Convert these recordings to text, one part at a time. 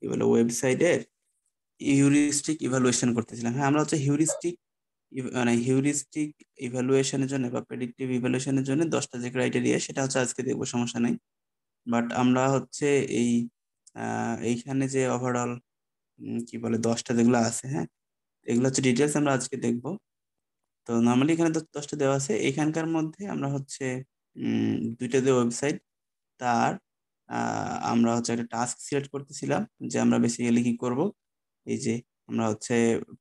কি বলে ওয়েবসাইটের হিউরিস্টিক ইভালুয়েশন করতেছিলাম। হ্যাঁ, আমরা হচ্ছে হিউরিস্টিক ইভালুয়েশনের জন্য বা প্রেডিক্টিভ ইভালুয়েশনের জন্য 10টা যে ক্রাইটেরিয়া সেটা হচ্ছে আজকে দেখবো, সমস্যা নাই। বাট আমরা হচ্ছে এই এইখানে যে ওভারঅল কি বলে 10টা যেগুলো আছে, হ্যাঁ, এগুলো হচ্ছে ডিটেলস আমরা আজকে দেখবো। তো নর্মালি এখানে 10টা দেওয়া আছে, এখানকার মধ্যে আমরা হচ্ছে দুইটা যে ওয়েবসাইট তার আমরা হচ্ছে একটা টাস্ক সিলেক্ট করতেছিলাম যে আমরা বেসিক্যালি কি করব। এই যে আমরা হচ্ছে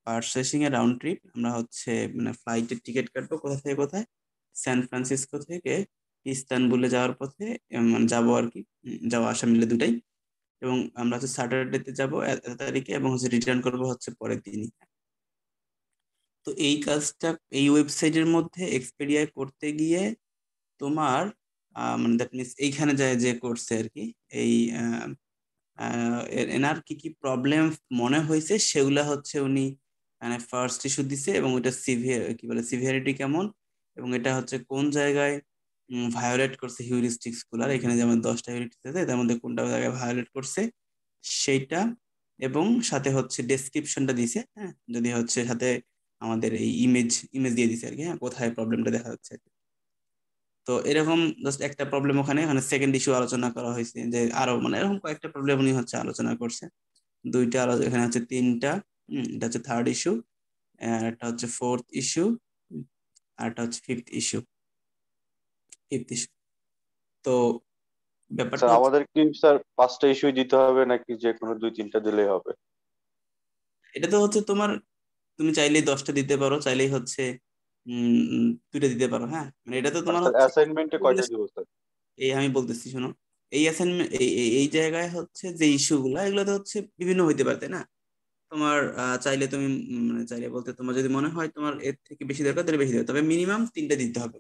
পারচেসিং এর রাউন্ড ট্রিপ, আমরা হচ্ছে মানে ফ্লাইটের টিকিট কাটবো কোথা থেকে কোথায়, সান ফ্রান্সিসকো থেকে ইস্তানবুলে যাওয়ার পথে, মানে যাবো আর কি, যাওয়া আসা মিলে দুটাই। এবং আমরা হচ্ছে স্যাটারডেতে যাবো এত তারিখে, এবং হচ্ছে রিটার্ন করবো হচ্ছে পরের দিনই। তো এই কাজটা এই ওয়েবসাইটের মধ্যে এক্সপেডিয়ায় করতে গিয়ে তোমার মানে দ্যাট মিনস এইখানে যায় যে করছে আর কি, এই এনার কি কি প্রবলেম মনে হয়েছে সেগুলা হচ্ছে উনি মানে ফার্স্ট ইস্যু দিছে, এবং ওটা সিভিয়ার কি বলে সিভিয়ারিটি কেমন, এবং এটা হচ্ছে কোন জায়গায় ভায়োলেট করছে হিউরিস্টিক্স গুলার। এখানে যেমন 10টা হিউরিস্টিক্স আছে, তার মধ্যে কোনটা জায়গায় ভায়োলেট করছে সেইটা, এবং সাথে হচ্ছে ডেসক্রিপশনটা দিছে, হ্যাঁ, যদি হচ্ছে সাথে আমাদের এই ইমেজ ইমেজ দিয়ে দিছে আর কি, হ্যাঁ, কোথায় প্রবলেমটা দেখা যাচ্ছে। তো এরকম জাস্ট একটা প্রবলেম ওখানে মানে সেকেন্ড ইস্যু আলোচনা করা হয়েছে, যে আরো মানে এরকম কয়েকটা প্রবলেম উনি হচ্ছে আলোচনা করছে। দুইটা এখানে হচ্ছে তিনটা, এটা হচ্ছে থার্ড ইস্যু, একটা হচ্ছে ফোর্থ ইস্যু, আর একটা হচ্ছে ফিফথ ইস্যু। তো ব্যাপারটা স্যার হচ্ছে আমাদের কি স্যার 5টা ইস্যুই দিতে হবে নাকি যে কোনো 2-3টা দিলেই হবে? এটা তো হচ্ছে তোমার, তুমি চাইলেই 10টা দিতে পারো, চাইলেই হচ্ছে দুইটা দিতে পারো, হ্যাঁ, মানে এটা তো আর তোমার স্যার হচ্ছে অ্যাসাইনমেন্টে কয়টা দিব স্যার? এই আমি বলতেছি শোনো, এই অ্যাসাইনমেন্ট এই জায়গায় হচ্ছে যে ইস্যুগুলো এগুলো তো হচ্ছে বিভিন্ন হইতে পারে, তাই না? তোমার চাইলে তুমি মানে চাইলে বলতে তোমার যদি মনে হয় তোমার এর থেকে বেশি দরকার তাহলে বেশি দেবে, তবে মিনিমাম 3টা দিতে হবে।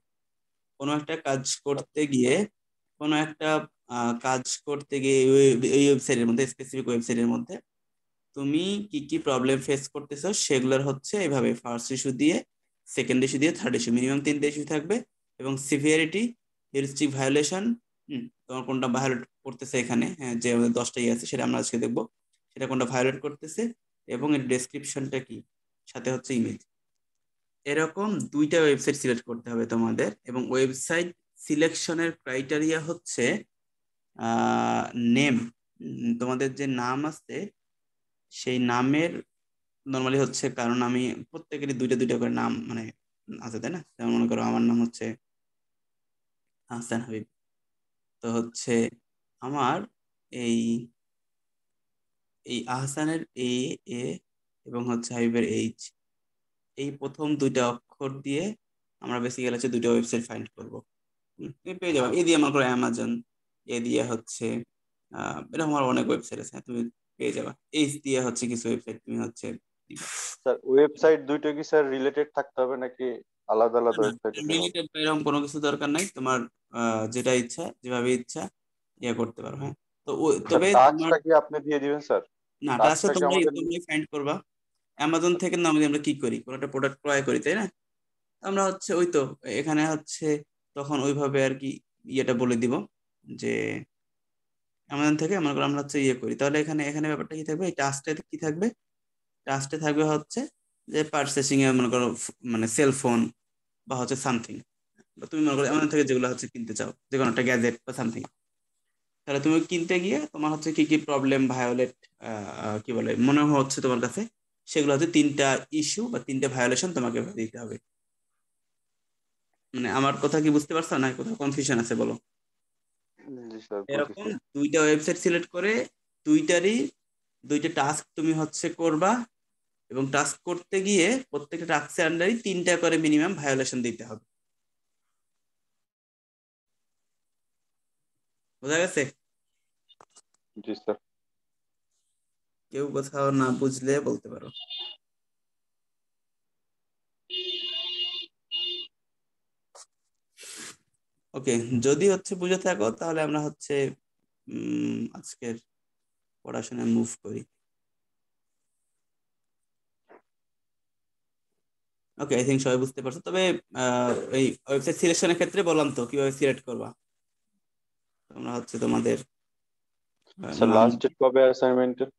কোনো একটা কাজ করতে গিয়ে কোনো একটা কাজ করতে গিয়ে এই ওয়েবসাইটের মধ্যে, স্পেসিফিক ওয়েবসাইটের মধ্যে তুমি কি কি প্রবলেম ফেস করতেছো সেগুলোর হচ্ছে এইভাবে ফার্স্ট ইস্যু দিয়ে, সেকেন্ড ইস্যু দিয়ে, থার্ড ইস্যু, মিনিমাম 3টে ইস্যু থাকবে। এবং সিভিয়ারিটি, হিউরিস্টিক ভায়োলেশন, তোমার কোনটা ভায়োলেট করতেছে এখানে, হ্যাঁ, যে আমাদের 10টাই আছে সেটা আমরা আজকে দেখবো, সেটা কোনটা ভায়োলেট করতেছে, এবং এর ডেসক্রিপশনটা কি, সাথে হচ্ছে ইমেজ। এরকম দুইটা ওয়েবসাইট সিলেক্ট করতে হবে তোমাদের, এবং ওয়েবসাইট সিলেকশনের ক্রাইটেরিয়া হচ্ছে নেম, তোমাদের যে নাম আছে সেই নামের নর্মালি হচ্ছে, কারণ আমি প্রত্যেকেরই দুইটা দুইটা করে নাম মানে আছে, তাই না? যেমন মনে করো আমার নাম হচ্ছে হাসান হাবিব, তো হচ্ছে আমার এই এই আহসানের এ এবং হচ্ছে হাবিবের এইচ, এই প্রথম দুইটা অক্ষর দিয়ে আমরা বেসিক্যালি হচ্ছে দুইটা ওয়েবসাইট ফাইন্ড করবো। তুমি পেয়ে যাবে, এ দিয়ে মনে করো অ্যামাজন, এ দিয়ে হচ্ছে এরকম আমার অনেক ওয়েবসাইট আছে, হ্যাঁ, তুমি পেয়ে যাবা। এইচ দিয়ে হচ্ছে কিছু ওয়েবসাইট তুমি হচ্ছে দিবা। স্যার ওয়েবসাইট দুইটা কি স্যার রিলেটেড থাকতে হবে নাকি আলাদা আলাদা ওয়েবসাইট হলে হবে? রিলেটেড এরকম কোনো কিছু দরকার নাই, তোমার যেটা ইচ্ছা যেভাবে ইচ্ছা ইয়ে করতে পারো, হ্যাঁ। তো স্যার তবে তোমার টাস্কটা কি আপনি দিয়ে দিবেন স্যার? না, টাস্কটা টাস্কটা কি তোমরাই আমাদের? তোমরাই ফাইন্ড করবা। অ্যামাজন থেকে নর্মালি আমরা কি করি, কোনো একটা প্রোডাক্ট ক্রয় করি, তাই না? আমরা হচ্ছে ওই তো এখানে হচ্ছে তখন ওইভাবে আর কি ইয়েটা বলে দিব যে অ্যামাজন থেকে মনে করো আমরা হচ্ছে ইয়ে করি, তাহলে এখানে এখানে ব্যাপারটা কি থাকবে, এই টাস্কটা কি থাকবে, টাস্কটা থাকবে হচ্ছে যে পারচেসিং এ মনে করো মানে সেলফোন বা হচ্ছে সামথিং, বা তুমি মনে করো অ্যামাজন থেকে যেগুলো হচ্ছে কিনতে চাও, যে কোনো একটা গ্যাজেট বা সামথিং, তাহলে তুমি কিনতে গিয়ে তোমার হচ্ছে কি কি প্রবলেম ভায়োলেট কি বলে মনে হচ্ছে তোমার কাছে, সেগুলো হচ্ছে 3টা ইস্যু বা 3টে ভায়োলেশন তোমাকে দিতে হবে। মানে আমার কথা কি বুঝতে পারছো না, কোথাও কনফিউশন আছে বলো? জি স্যার এরকম বুঝেছি। দুইটা ওয়েবসাইট সিলেক্ট করে দুইটারই দুইটা টাস্ক তুমি হচ্ছে করবা, এবং টাস্ক করতে গিয়ে প্রত্যেকটা টাস্কের আন্ডারই 3টা করে মিনিমাম ভায়োলেশন দিতে হবে। বোঝা গেছে? জি স্যার। কেউ কোথাও না বুঝলে বলতে পারো। ওকে, যদি হচ্ছে বুঝে থাকো তাহলে আমরা হচ্ছে আজকের পড়াশোনায় মুভ করি। ওকে, আই থিঙ্ক সবাই বুঝতে পারছো। তবে এই ওয়েবসাইট সিলেকশনের ক্ষেত্রে বললাম তো কিভাবে সিলেক্ট করবা। তোমরা হচ্ছে তোমাদের স্যার নাম, লাস্ট ডেট কবে অ্যাসাইনমেন্টের?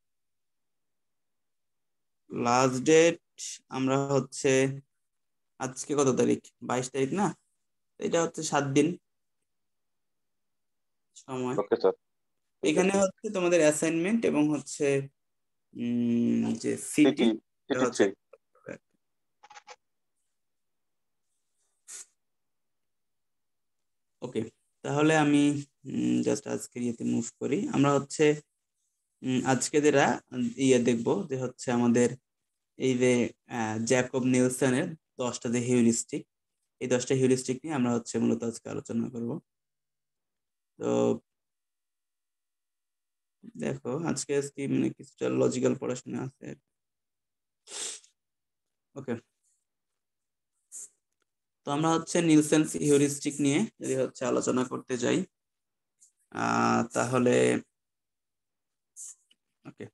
লাস্ট ডেট আমরা হচ্ছে আজকে কত তারিখ, 22 তারিখ না, এটা হচ্ছে 7 দিন সময়। ওকে স্যার, ঠিক এখানে আছে। হচ্ছে তোমাদের অ্যাসাইনমেন্ট এবং হচ্ছে যে সিটি, সিটি, এটা সিটি হচ্ছে 3। ওকে। তাহলে আমি জাস্ট আজকে ইয়েতে মুভ করি। আমরা হচ্ছে আজকে যেটা ইয়ে দেখবো যে হচ্ছে আমাদের এই যে জ্যাকব নিলসনের 10টা যে হিউরিস্টিক, এই 10টা হিউরিস্টিক নিয়ে আমরা হচ্ছে মূলত আজকে আলোচনা করব। তো দেখো আজকে আজকে মানে কিছুটা লজিক্যাল পড়াশোনা আছে। ওকে, তো আমরা হচ্ছে নিলসেন্স হিউরিস্টিক নিয়ে যদি হচ্ছে আলোচনা করতে যাই, তাহলে ওকে,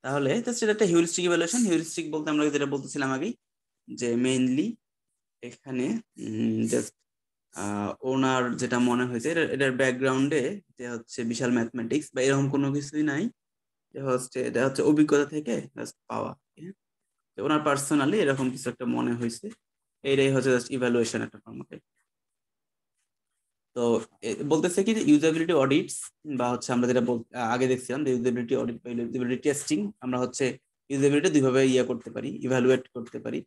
তাহলে জাস্ট এটা একটা হিউরিস্টিক ইভ্যালুয়েশন। হিউরিস্টিক বলতে আমরা যেটা বলতেছিলাম আগেই, যে মেইনলি এখানে জাস্ট ওনার যেটা মনে হয়েছে এটার ব্যাকগ্রাউন্ডে যে হচ্ছে বিশাল ম্যাথমেটিক্স বা এরকম কোনো কিছুই নাই, যে হচ্ছে এটা হচ্ছে অভিজ্ঞতা থেকে জাস্ট পাওয়া, হ্যাঁ? তো ওনার পার্সোনালি এরকম কিছু একটা মনে হয়েছে, এইটাই হচ্ছে জাস্ট ইভ্যালুয়েশন একটা ফর্ম। তো বলতেছে কি যে ইউজাবিলিটি অডিটস বা হচ্ছে আমরা যেটা আগে দেখছিলাম যে ইউজাবিলিটি অডিট বা ইউজাবিলিটি টেস্টিং, আমরা হচ্ছে ইউজাবিলিটি দুইভাবে ইয়ে করতে পারি, ইভ্যালুয়েট করতে পারি।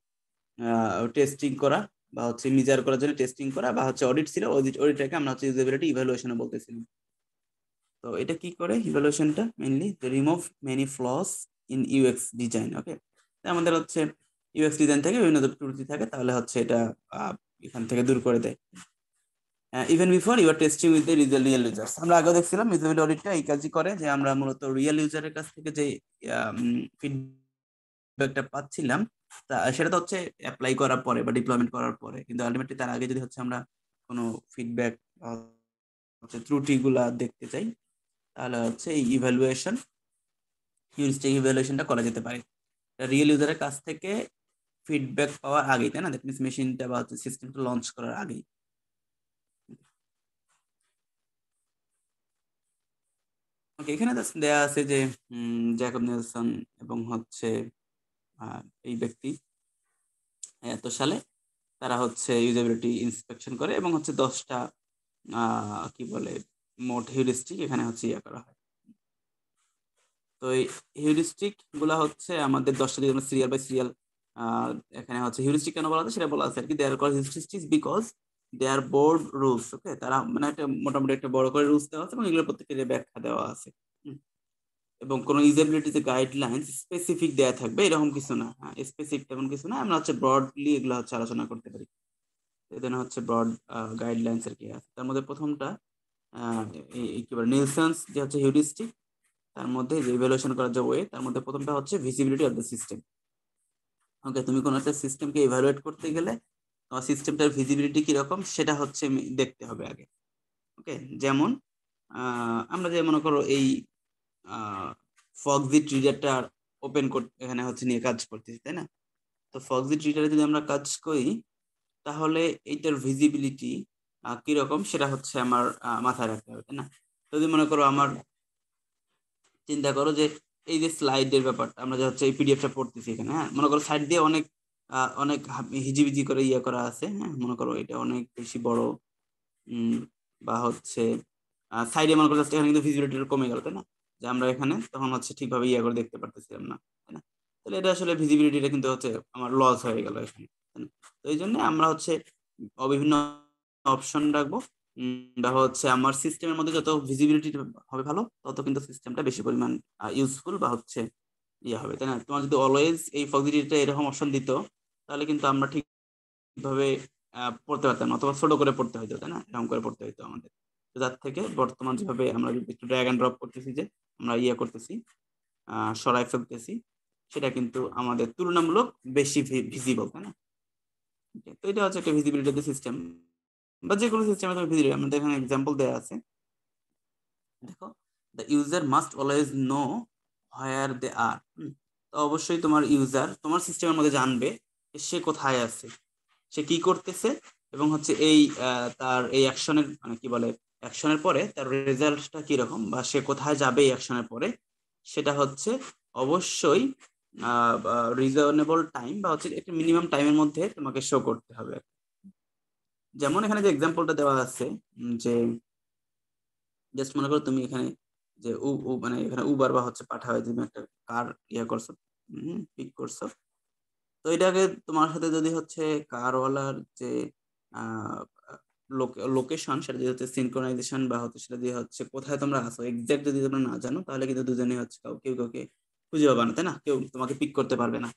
টেস্টিং করা বা হচ্ছে মিজার করার জন্য টেস্টিং করা, বা হচ্ছে অডিট ছিল, অডিটটাকে আমরা হচ্ছে ইউজাবিলিটি ইভ্যালুয়েশনে বলতেছিলাম। তো এটা কি করে ইভ্যালুয়েশনটা, mainly remove many flaws in UX design. Okay, আমাদের হচ্ছে ইউএক্স ডিজাইন থেকে বিভিন্ন ত্রুটি থাকে, তাহলে হচ্ছে এটা এখান থেকে দূর করে দেয়। Even before you are testing with the real users, আমরা আগে দেখছিলাম ইউজাবিলিটি অডিটটা এই কাজই করে, যে আমরা মূলত রিয়েল ইউজারের কাছ থেকে যে ফিডব্যাকটা পাচ্ছিলাম, তা সেটা তো হচ্ছে অ্যাপ্লাই করার পরে বা ডিপ্লয়মেন্ট করার পরে, কিন্তু আলটিমেটলি তার আগে যদি হচ্ছে আমরা কোনো ফিডব্যাক হচ্ছে ত্রুটিগুলা দেখতে চাই, তাহলে হচ্ছে এই ইভ্যালুয়েশন, হিউরিস্টিক ইভ্যালুয়েশনটা করা যেতে পারে রিয়েল ইউজারের কাছ থেকে ফিডব্যাক পাওয়ার আগেই, তাই না? দ্যাট মিনস মেশিনটা বা হচ্ছে সিস্টেমটা লঞ্চ করার আগেই। ওকে, এখানে দেয়া আছে যে জ্যাকব নেলসন এবং হচ্ছে এই ব্যক্তি এত সালে তারা হচ্ছে ইউজাবিলিটি ইন্সপেকশন করে এবং হচ্ছে 10টা কি বলে মোট হিউরিস্টিক এখানে হচ্ছে ইয়ে করা হয়। তো এই হিউরিস্টিক গুলা হচ্ছে আমাদের 10টা যদি আমরা সিরিয়াল বাই সিরিয়াল, এখানে হচ্ছে হিউরিস্টিক কেন বলা হয় সেটা বলা আছে আর কি। They're call heuristic because they are broad rules. Okay, তারা মানে একটা মোটামুটি একটা বড় করে রুলস দেওয়া আছে এবং এগুলোর প্রত্যেকটা ব্যাখ্যা দেওয়া আছে। এবং কোনো ইউজাবিলিটি যে গাইডলাইন স্পেসিফিক দেয়া থাকবে এরকম কিছু না, স্পেসিফিক তেমন কিছু না, আমরা হচ্ছে ব্রডলি এগুলো হচ্ছে আলোচনা করতে পারি। এখানে হচ্ছে ব্রড গাইডলাইন্স এর কি আছে, তার মধ্যে প্রথমটা কি বলে নিলসন্স যে হচ্ছে হিউরিস্টিক, তার মধ্যে যে ইভ্যালুয়েশন করার যে ওয়ে, তার মধ্যে প্রথমটা হচ্ছে ভিজিবিলিটি অফ দ্য সিস্টেম। ওকে, তুমি কোনো একটা সিস্টেমকে ইভ্যালুয়েট করতে গেলে তোমার সিস্টেমটার ভিজিবিলিটি কিরকম সেটা হচ্ছে দেখতে হবে আগে। ওকে, যেমন আমরা যে মনে করো এই ফগজি ট্রিডারটা ওপেন করতে এখানে হচ্ছে নিয়ে কাজ করতেছি, তাই না? তো ফগজি ট্রিডারে যদি আমরা কাজ করি, তাহলে এইটার ভিজিবিলিটি কিরকম সেটা হচ্ছে আমার মাথায় রাখতে হবে, তাই না? যদি মনে করো আমার চিন্তা করো যে এই যে স্লাইডের ব্যাপারটা আমরা যে হচ্ছে এই পিডিএফটা পড়তেছি এখানে, হ্যাঁ, মনে করো সাইড দিয়ে অনেক অনেক হিজিবিজি করে ইয়ে করা আছে, হ্যাঁ, মনে করো এটা অনেক বেশি বড়, বা হচ্ছে সাইডে মনে করো just এখানে কিন্তু ভিজিবিলিটিটা কমে গেল, তাই না? যে আমরা এখানে তখন হচ্ছে ঠিকভাবে ইয়ে করে দেখতে পারতেছিলাম না, তাই না? তাহলে এটা আসলে ভিজিবিলিটিটা কিন্তু হচ্ছে আমার লস হয়ে গেল এখানে, তাই না? তো এই জন্য আমরা হচ্ছে বিভিন্ন অপশন রাখবো, বা হচ্ছে আমার সিস্টেমের মধ্যে যত ভিজিবিলিটি হবে ভালো, তত কিন্তু সিস্টেমটা বেশি পরিমাণ ইউজফুল বা হচ্ছে ইয়ে হবে, তাই না? তোমার যদি অলওয়েজ এই ফজিলিটিটা এরকম অপশন দিত, তাহলে কিন্তু আমরা ঠিকভাবে পড়তে পারতাম না, অথবা ছোট করে পড়তে হইতো, তাই না? এরকম করে পড়তে হইতো আমাদের। তো যার থেকে বর্তমান যেভাবে আমরা একটু ড্র্যাগ এন্ড ড্রপ করতেছি, যে আমরা ইয়ে করতেছি, সরাই ফেলতেছি, সেটা কিন্তু আমাদের তুলনামূলক বেশি ভিজিবল, তাই না? Okay, তো এটা হচ্ছে একটা ভিজিবিলিটি সিস্টেম বা যে কোনো সিস্টেমে তুমি ভিজিবিলিটি, আমাদের এখানে এক্সাম্পল দেওয়া আছে। দেখো, the user must always know where they are. তো অবশ্যই তোমার ইউজার তোমার সিস্টেমের মধ্যে জানবে যে সে কোথায় আছে, সে কি করতেছে, এবং হচ্ছে এই তার এই অ্যাকশনের মানে কি বলে অ্যাকশনের পরে তার রেজাল্টটা কিরকম বা সে কোথায় যাবে এই অ্যাকশনের পরে, সেটা হচ্ছে অবশ্যই রিজনেবল টাইম বা হচ্ছে একটা মিনিমাম টাইমের মধ্যে তোমাকে শো করতে হবে। যেমন এখানে যে এক্সাম্পলটা দেওয়া আছে যে জাস্ট মনে করো তুমি এখানে যে মানে এখানে উবার বা হচ্ছে পাঠাবে, তুমি একটা কার ইয়ে করছো, পিক করছো, তো এটাকে তোমার সাথে যদি হচ্ছে কারওয়ালার যে লোকেশন সেটা যদি হচ্ছে সিনক্রোনাইজেশন বা হচ্ছে সেটা দিয়ে হচ্ছে কোথায় তোমরা আসো এক্সাক্ট যদি তোমরা না জানো, তাহলে কিন্তু দুজনেই হচ্ছে কেউ কাউকে খুঁজে পাবে না, তাই না? কেউ তোমাকে পিক করতে পারবে না।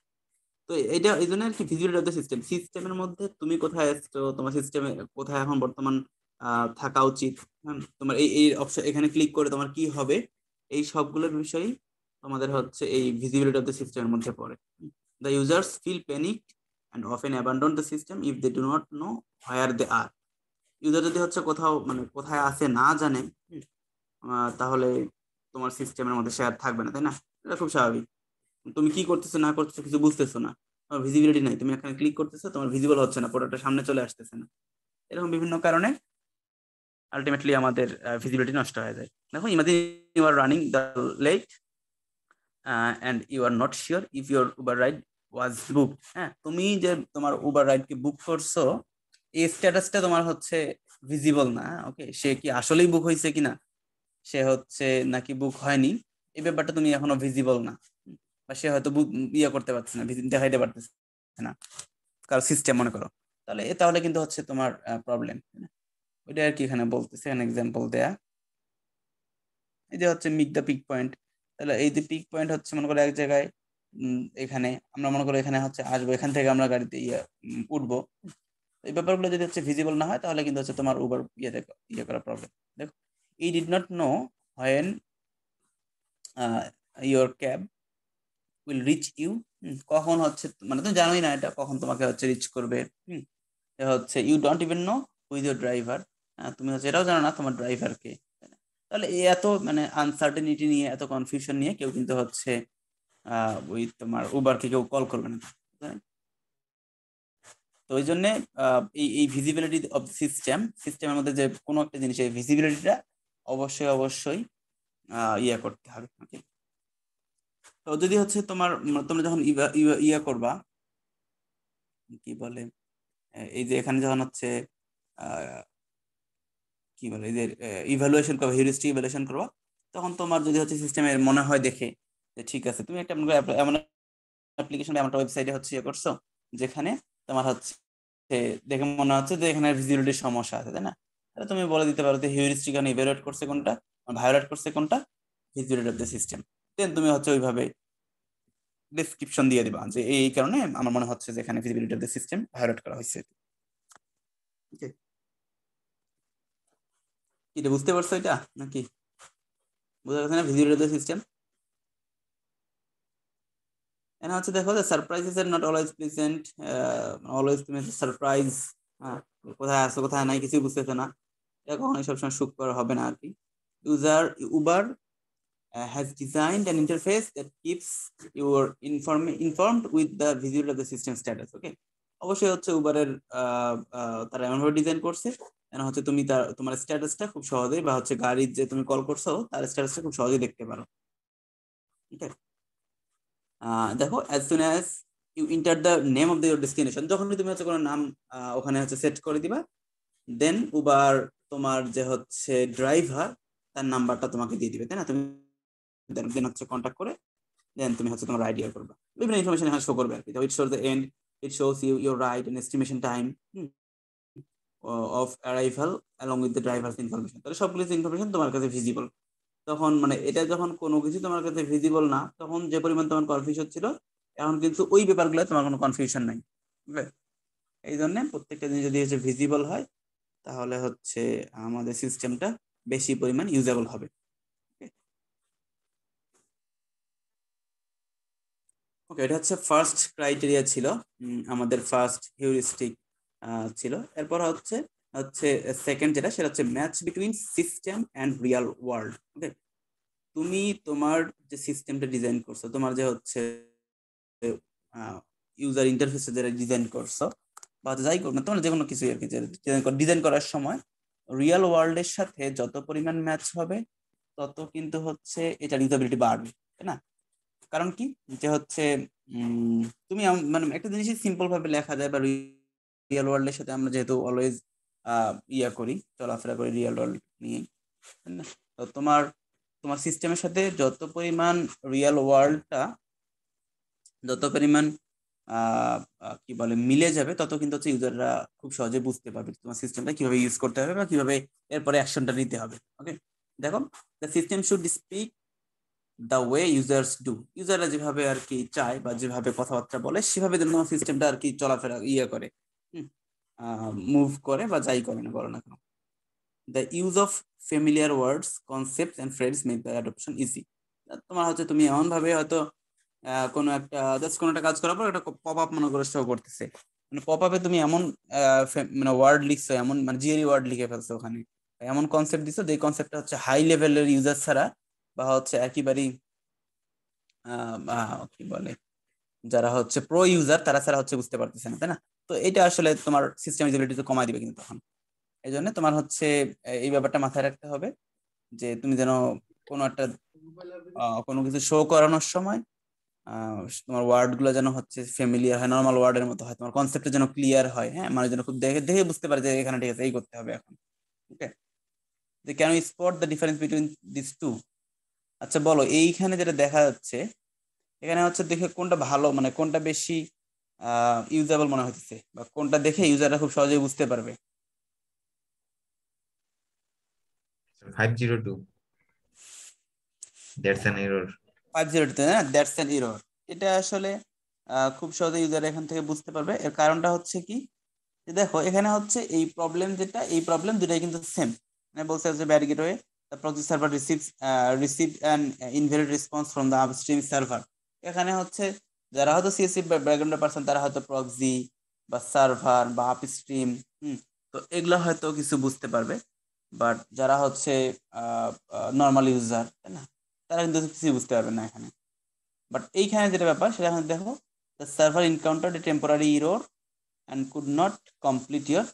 তো এটা এই জন্য আর কি ভিজিবিলিটি অফ দ্য সিস্টেম, সিস্টেমের মধ্যে তুমি কোথায় আসছো, তোমার সিস্টেমে কোথায় এখন বর্তমান থাকা উচিত, হ্যাঁ, তোমার এই এই অপশন এখানে ক্লিক করে তোমার কি হবে, এই সবগুলোর বিষয়ই তোমাদের হচ্ছে এই ভিজিবিলিটি অফ দ্য সিস্টেমের মধ্যে পড়ে। The users feel panic and often abandon the system if they do not know where they are. User যদি হচ্ছে কোথাও মানে কোথায় আছে না জানে, তাহলে তোমার সিস্টেমের মধ্যে শেয়ার থাকবে না, তাই না? এটা খুব স্বাভাবিক। তুমি কি করতেছো না করতেছো কিছু বুঝতেছো না, তোমার ভিজিবিলিটি নাই, তুমি এখানে ক্লিক করতেছো, তোমার ভিজিবল হচ্ছে না, প্রোডাক্টটা সামনে চলে আসতেছে না, এরকম বিভিন্ন কারণে আলটিমেটলি আমাদের ভিজিবিলিটি নষ্ট হয়ে যায়। দেখো, imagine you are running the late and you are not sure if your Uber ride was book. হ্যাঁ, তুমি যে তোমার উবার রাইডকে বুক করছো, এই স্ট্যাটাসটা তোমার হচ্ছে ভিজিবল না। ওকে, সে কি আসলেই বুক হয়েছে কিনা, সে হচ্ছে নাকি বুক হয়নি, এই ব্যাপারটা তুমি এখনো ভিজিবল না। বা সে হয়তো ইয়ে করতে পারছে না, দেখাইতে পারতেছে না কারো সিস্টেম মনে করো, তাহলে কিন্তু হচ্ছে তোমার প্রবলেম। ওইটা আর কি এখানে বলতেছে, এখানে এক্সাম্পল দেয়া। এই যে হচ্ছে মিক দ্য পিক পয়েন্ট, তাহলে এই যে পিক পয়েন্ট হচ্ছে মনে করো এক জায়গায়, এখানে আমরা মনে করো এখানে হচ্ছে আসবো, এখান থেকে আমরা গাড়িতে উঠবো, এই ব্যাপারগুলো যদি হচ্ছে ভিজিবল না হয়, তাহলে কিন্তু হচ্ছে তোমার উবার ইয়ে করা প্রবলেম। দেখো, I did not know when your cab will reach you. কখন হচ্ছে মানে তুমি জানোই না এটা কখন তোমাকে হচ্ছে রিচ করবে। হুম, হচ্ছে you don't even know who is your driver, তুমি হচ্ছে এটাও জানো না তোমার ড্রাইভারকে। তাহলে এই এত মানে আনসার্টেনিটি নিয়ে, এত কনফিউশন নিয়ে কেউ কিন্তু হচ্ছে ওই তোমার উবারকে কেউ কল করবে না, তাই? তো ওই জন্যে এই এই ভিজিবিলিটি অফ সিস্টেমের মধ্যে যে কোনো একটা জিনিসের ভিজিবিলিটিটা অবশ্যই অবশ্যই ইয়ে করতে হবে। ওকে, তো যদি হচ্ছে তোমার তোমরা যখন ইয়া করবা, কি বলে, এই যে এখানে যখন হচ্ছে আহ, কি বলে এই যে ইভ্যালুয়েশন করবা, হিউরিস্টিক ইভ্যালুয়েশন করবা, তখন তোমার যদি হচ্ছে সিস্টেমের মনে হয় দেখে যে ঠিক আছে, তুমি একটা এমন অ্যাপ্লিকেশন বা এমন একটা ওয়েবসাইটে হচ্ছে ইয়ে করছো যেখানে তোমার হচ্ছে দেখে মনে হচ্ছে যে এখানে ভিজিবিলিটির সমস্যা আছে, তাই না? তাহলে তুমি বলে দিতে পারো যে হিউরিস্টিক এখানে ইভ্যালুয়েট করছে কোনটা, ভায়োলেট করছে কোনটা, ভিজিবিলিটি অফ দ্য সিস্টেম। দেন তুমি হচ্ছে ওইভাবে ডেসক্রিপশন দিয়ে দিবা যে এই কারণে আমার মনে হচ্ছে যে এখানে visibility of the system violate করা হয়েছে। Okay? এটা বুঝতে পারছো এটা নাকি? বোঝা গেছে না ভিজিবিলিটি অফ দ্য সিস্টেম? এখানে হচ্ছে দেখো যে surprises are not always present, always তুমি সারপ্রাইজ, কোথায় আছো কোথায় নাই কিছু বুঝতেছো না, এটা কখনোই সবসময় সুখকর হবে না আর কি। User Uber has designed an interface that keeps your informed with the visibility of the system status. Okay, অবশ্যই হচ্ছে উবারের তারা এমনভাবে ডিজাইন করছে যেন হচ্ছে তুমি তোমার স্ট্যাটাসটা খুব সহজেই বা হচ্ছে গাড়ির যে তুমি কল করছো তার স্ট্যাটাসটা খুব সহজেই দেখতে পারো। ঠিক আছে, দেখো as soon as you enter the name of your destination, যখনই তুমি হচ্ছে কোনো নাম ওখানে হচ্ছে সেট করে দিবা, দেন উবার তোমার যে হচ্ছে ড্রাইভার তার নাম্বারটা তোমাকে দিয়ে দিবে, তাই না? তুমি দেন হচ্ছে কন্ট্যাক্ট করে দেন তুমি হচ্ছে তোমার আইডিয়া করবা, বিভিন্ন ইনফরমেশন এখানে শো করবে আর কি। It shows the end, it shows you your ride and estimation time of arrival along with the driver's information. তাহলে সবগুলো ইনফরমেশন তোমার কাছে ভিজিবল। তখন মানে এটা যখন কোনো কিছু তোমার কাছে ভিজিবল না, তখন যে পরিমাণ তোমার কনফিউশন ছিল, এখন কিন্তু ওই ব্যাপারগুলো তোমার কোনো কনফিউশন নাই। বুঝলে? এই জন্য প্রত্যেকটা জিনিস যদি হচ্ছে ভিজিবল হয়, তাহলে হচ্ছে আমাদের সিস্টেমটা বেশি পরিমাণ ইউজেবল হবে। ওকে, এটা হচ্ছে ফার্স্ট ক্রাইটেরিয়া ছিল, আমাদের ফার্স্ট হিউরিস্টিক ছিল। এরপর হচ্ছে হচ্ছে সেকেন্ড যেটা, সেটা হচ্ছে match between system and real world. Okay, তুমি তোমার যে সিস্টেমটা ডিজাইন করছো, তোমার যে হচ্ছে ইউজার ইন্টারফেস যেটা ডিজাইন করছো বা যাই করো না, তোমার যে কোনো কিছু আর কি ডিজাইন করার সময় রিয়েল ওয়ার্ল্ডের সাথে যত পরিমাণ ম্যাচ হবে, তত কিন্তু হচ্ছে এটা ইউজাবিলিটি বাড়বে, তাই না? কারণ কি যে হচ্ছে তুমি মানে একটা জিনিসই সিম্পল ভাবে লেখা যায়, বা রিয়েল ওয়ার্ল্ডের সাথে আমরা যেহেতু অলওয়েজ ইয়া করি, চলাফেরা করি রিয়েল ওয়ার্ল্ড নিয়ে, তাই না? তো তোমার তোমার সিস্টেমের সাথে যত পরিমাণ রিয়েল ওয়ার্ল্ডটা যত পরিমাণ কি বলে মিলে যাবে, তত কিন্তু হচ্ছে ইউজাররা খুব সহজে বুঝতে পারবে তোমার সিস্টেমটা কিভাবে ইউজ করতে হবে বা কিভাবে এরপরে অ্যাকশনটা নিতে হবে। ওকে, দেখো, the system should speak the way users do. ইউজাররা যেভাবে আর কি চায় বা যেভাবে কথাবার্তা বলে সেভাবে যেন তোমার সিস্টেমটা আর কি চলাফেরা ইয়ে করে, মুভ করে বা যাই করে না বলো না কেন। The use of familiar words, concept and phrase make the adoption easy. তোমার হচ্ছে তুমি এমন ভাবে হয়তো কোনো একটা জাস্ট কোনো একটা কাজ করার পর একটা পপ আপ মনে করে শো করতেছে, মানে পপ আপে তুমি এমন মানে ওয়ার্ড লিখছো, এমন মানে জিআরই ওয়ার্ড লিখে ফেলছো ওখানে, এমন কনসেপ্ট দিছো যে কনসেপ্টটা হচ্ছে হাই লেভেলের ইউজার ছাড়া বা হচ্ছে একেবারেই কি বলে যারা হচ্ছে প্রো ইউজার তারা ছাড়া হচ্ছে বুঝতে পারতেছে না, তাই না? তো এটা আসলে তোমার সিস্টেম ইউজিবিলিটি কমায় দিবে কিন্তু তখন। এই জন্য তোমার হচ্ছে এই ব্যাপারটা মাথায় রাখতে হবে যে তুমি যেন কোনো একটা কোনো কিছু শো করানোর সময় তোমার ওয়ার্ড গুলো যেন হচ্ছে ফ্যামিলিয়ার হয়, নর্মাল ওয়ার্ডের মতো হয়, তোমার কনসেপ্টটা যেন ক্লিয়ার হয়, হ্যাঁ, মানে যেন খুব দেখে দেখে বুঝতে পারে যে এখানে ঠিক আছে এই করতে হবে এখন। ওকে, যে can you spot the difference between this two? আচ্ছা বলো, এইখানে যেটা দেখা যাচ্ছে এখানে হচ্ছে দেখে কোনটা ভালো, মানে কোনটা বেশি ইউজেবল মনে হচ্ছে, বা কোনটা দেখে ইউজাররা খুব সহজেই বুঝতে পারবে? 502, দ্যাটস অ্যান এরর। 502, না, দ্যাটস অ্যান এরর। এটা আসলে খুব সহজে ইউজার এখান থেকে বুঝতে পারবে। এর কারণটা হচ্ছে কি, যে দেখো এখানে হচ্ছে এই প্রবলেম যেটা, এই প্রবলেম দুটাই কিন্তু সেম। মানে বলছে যে ব্যারিকেড হয়ে the proxy server receive an invalid response from the upstream server। এখানে হচ্ছে যারা হয়তো সিএসসি ব্যাকগ্রাউন্ডের পারসন তারা হয়তো প্রক্সি বা সার্ভার বা আপস্ট্রিম, তো এগুলো হয়তো কিছু বুঝতে পারবে। বাট যারা হচ্ছে নর্মাল ইউজার, তাই না, তারা কিন্তু কিছু বুঝতে পারবে না এখানে। বাট এইখানে যেটা ব্যাপার সেটা এখন দেখো, the server encountered a temporary error and could not complete your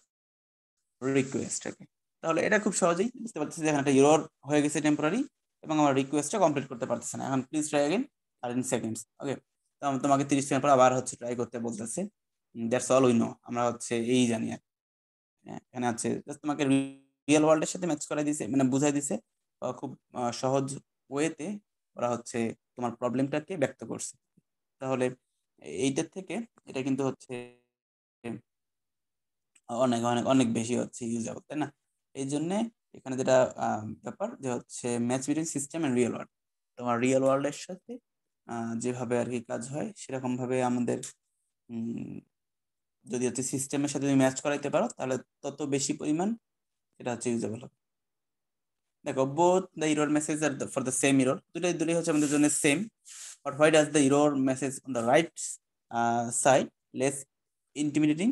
request. Okay, তাহলে এটা খুব সহজেই বুঝতে পারতেছি যে এখানে একটা এরর হয়ে গেছে টেম্পোরারি, এবং আমার রিকোয়েস্টটা কমপ্লিট করতে পারতেছে না। এখন প্লিজ ট্রাই अगेन আর ইন সেকেন্ডস। ওকে, তো তোমাকে 30 সেকেন্ড পর আবার হচ্ছে ট্রাই করতে বলতেছে। দ্যাটস অল উই নো, আমরা হচ্ছে এই জানি আর। হ্যাঁ, এখানে আছে জাস্ট তোমাকে রিয়েল ওয়ার্ল্ডের সাথে ম্যাচ করাই দিছে, মানে বুঝাই দিছে খুব সহজ ওয়েতে ওরা হচ্ছে তোমার প্রবলেমটাকে ব্যক্ত করছে। তাহলে এইটার থেকে এটা কিন্তু হচ্ছে অনেক অনেক অনেক বেশি হচ্ছে ইউজেবল, তাই না? এই জন্য এখানে যেটা ব্যাপার যে হচ্ছে match between system and real world, তোমার রিয়েল ওয়ার্ল্ডের সাথে যেভাবে আর কি কাজ হয় সেরকম ভাবে আমাদের উম, যদি হচ্ছে সিস্টেমের সাথে তুমি ম্যাচ করাইতে পারো তাহলে তত বেশি পরিমাণ এটা হচ্ছে ইউজেবল হবে। দেখো, both the error message are for the same error, দুটোই দুটোই হচ্ছে আমাদের জন্য same, but why does the error message on the right side less intimidating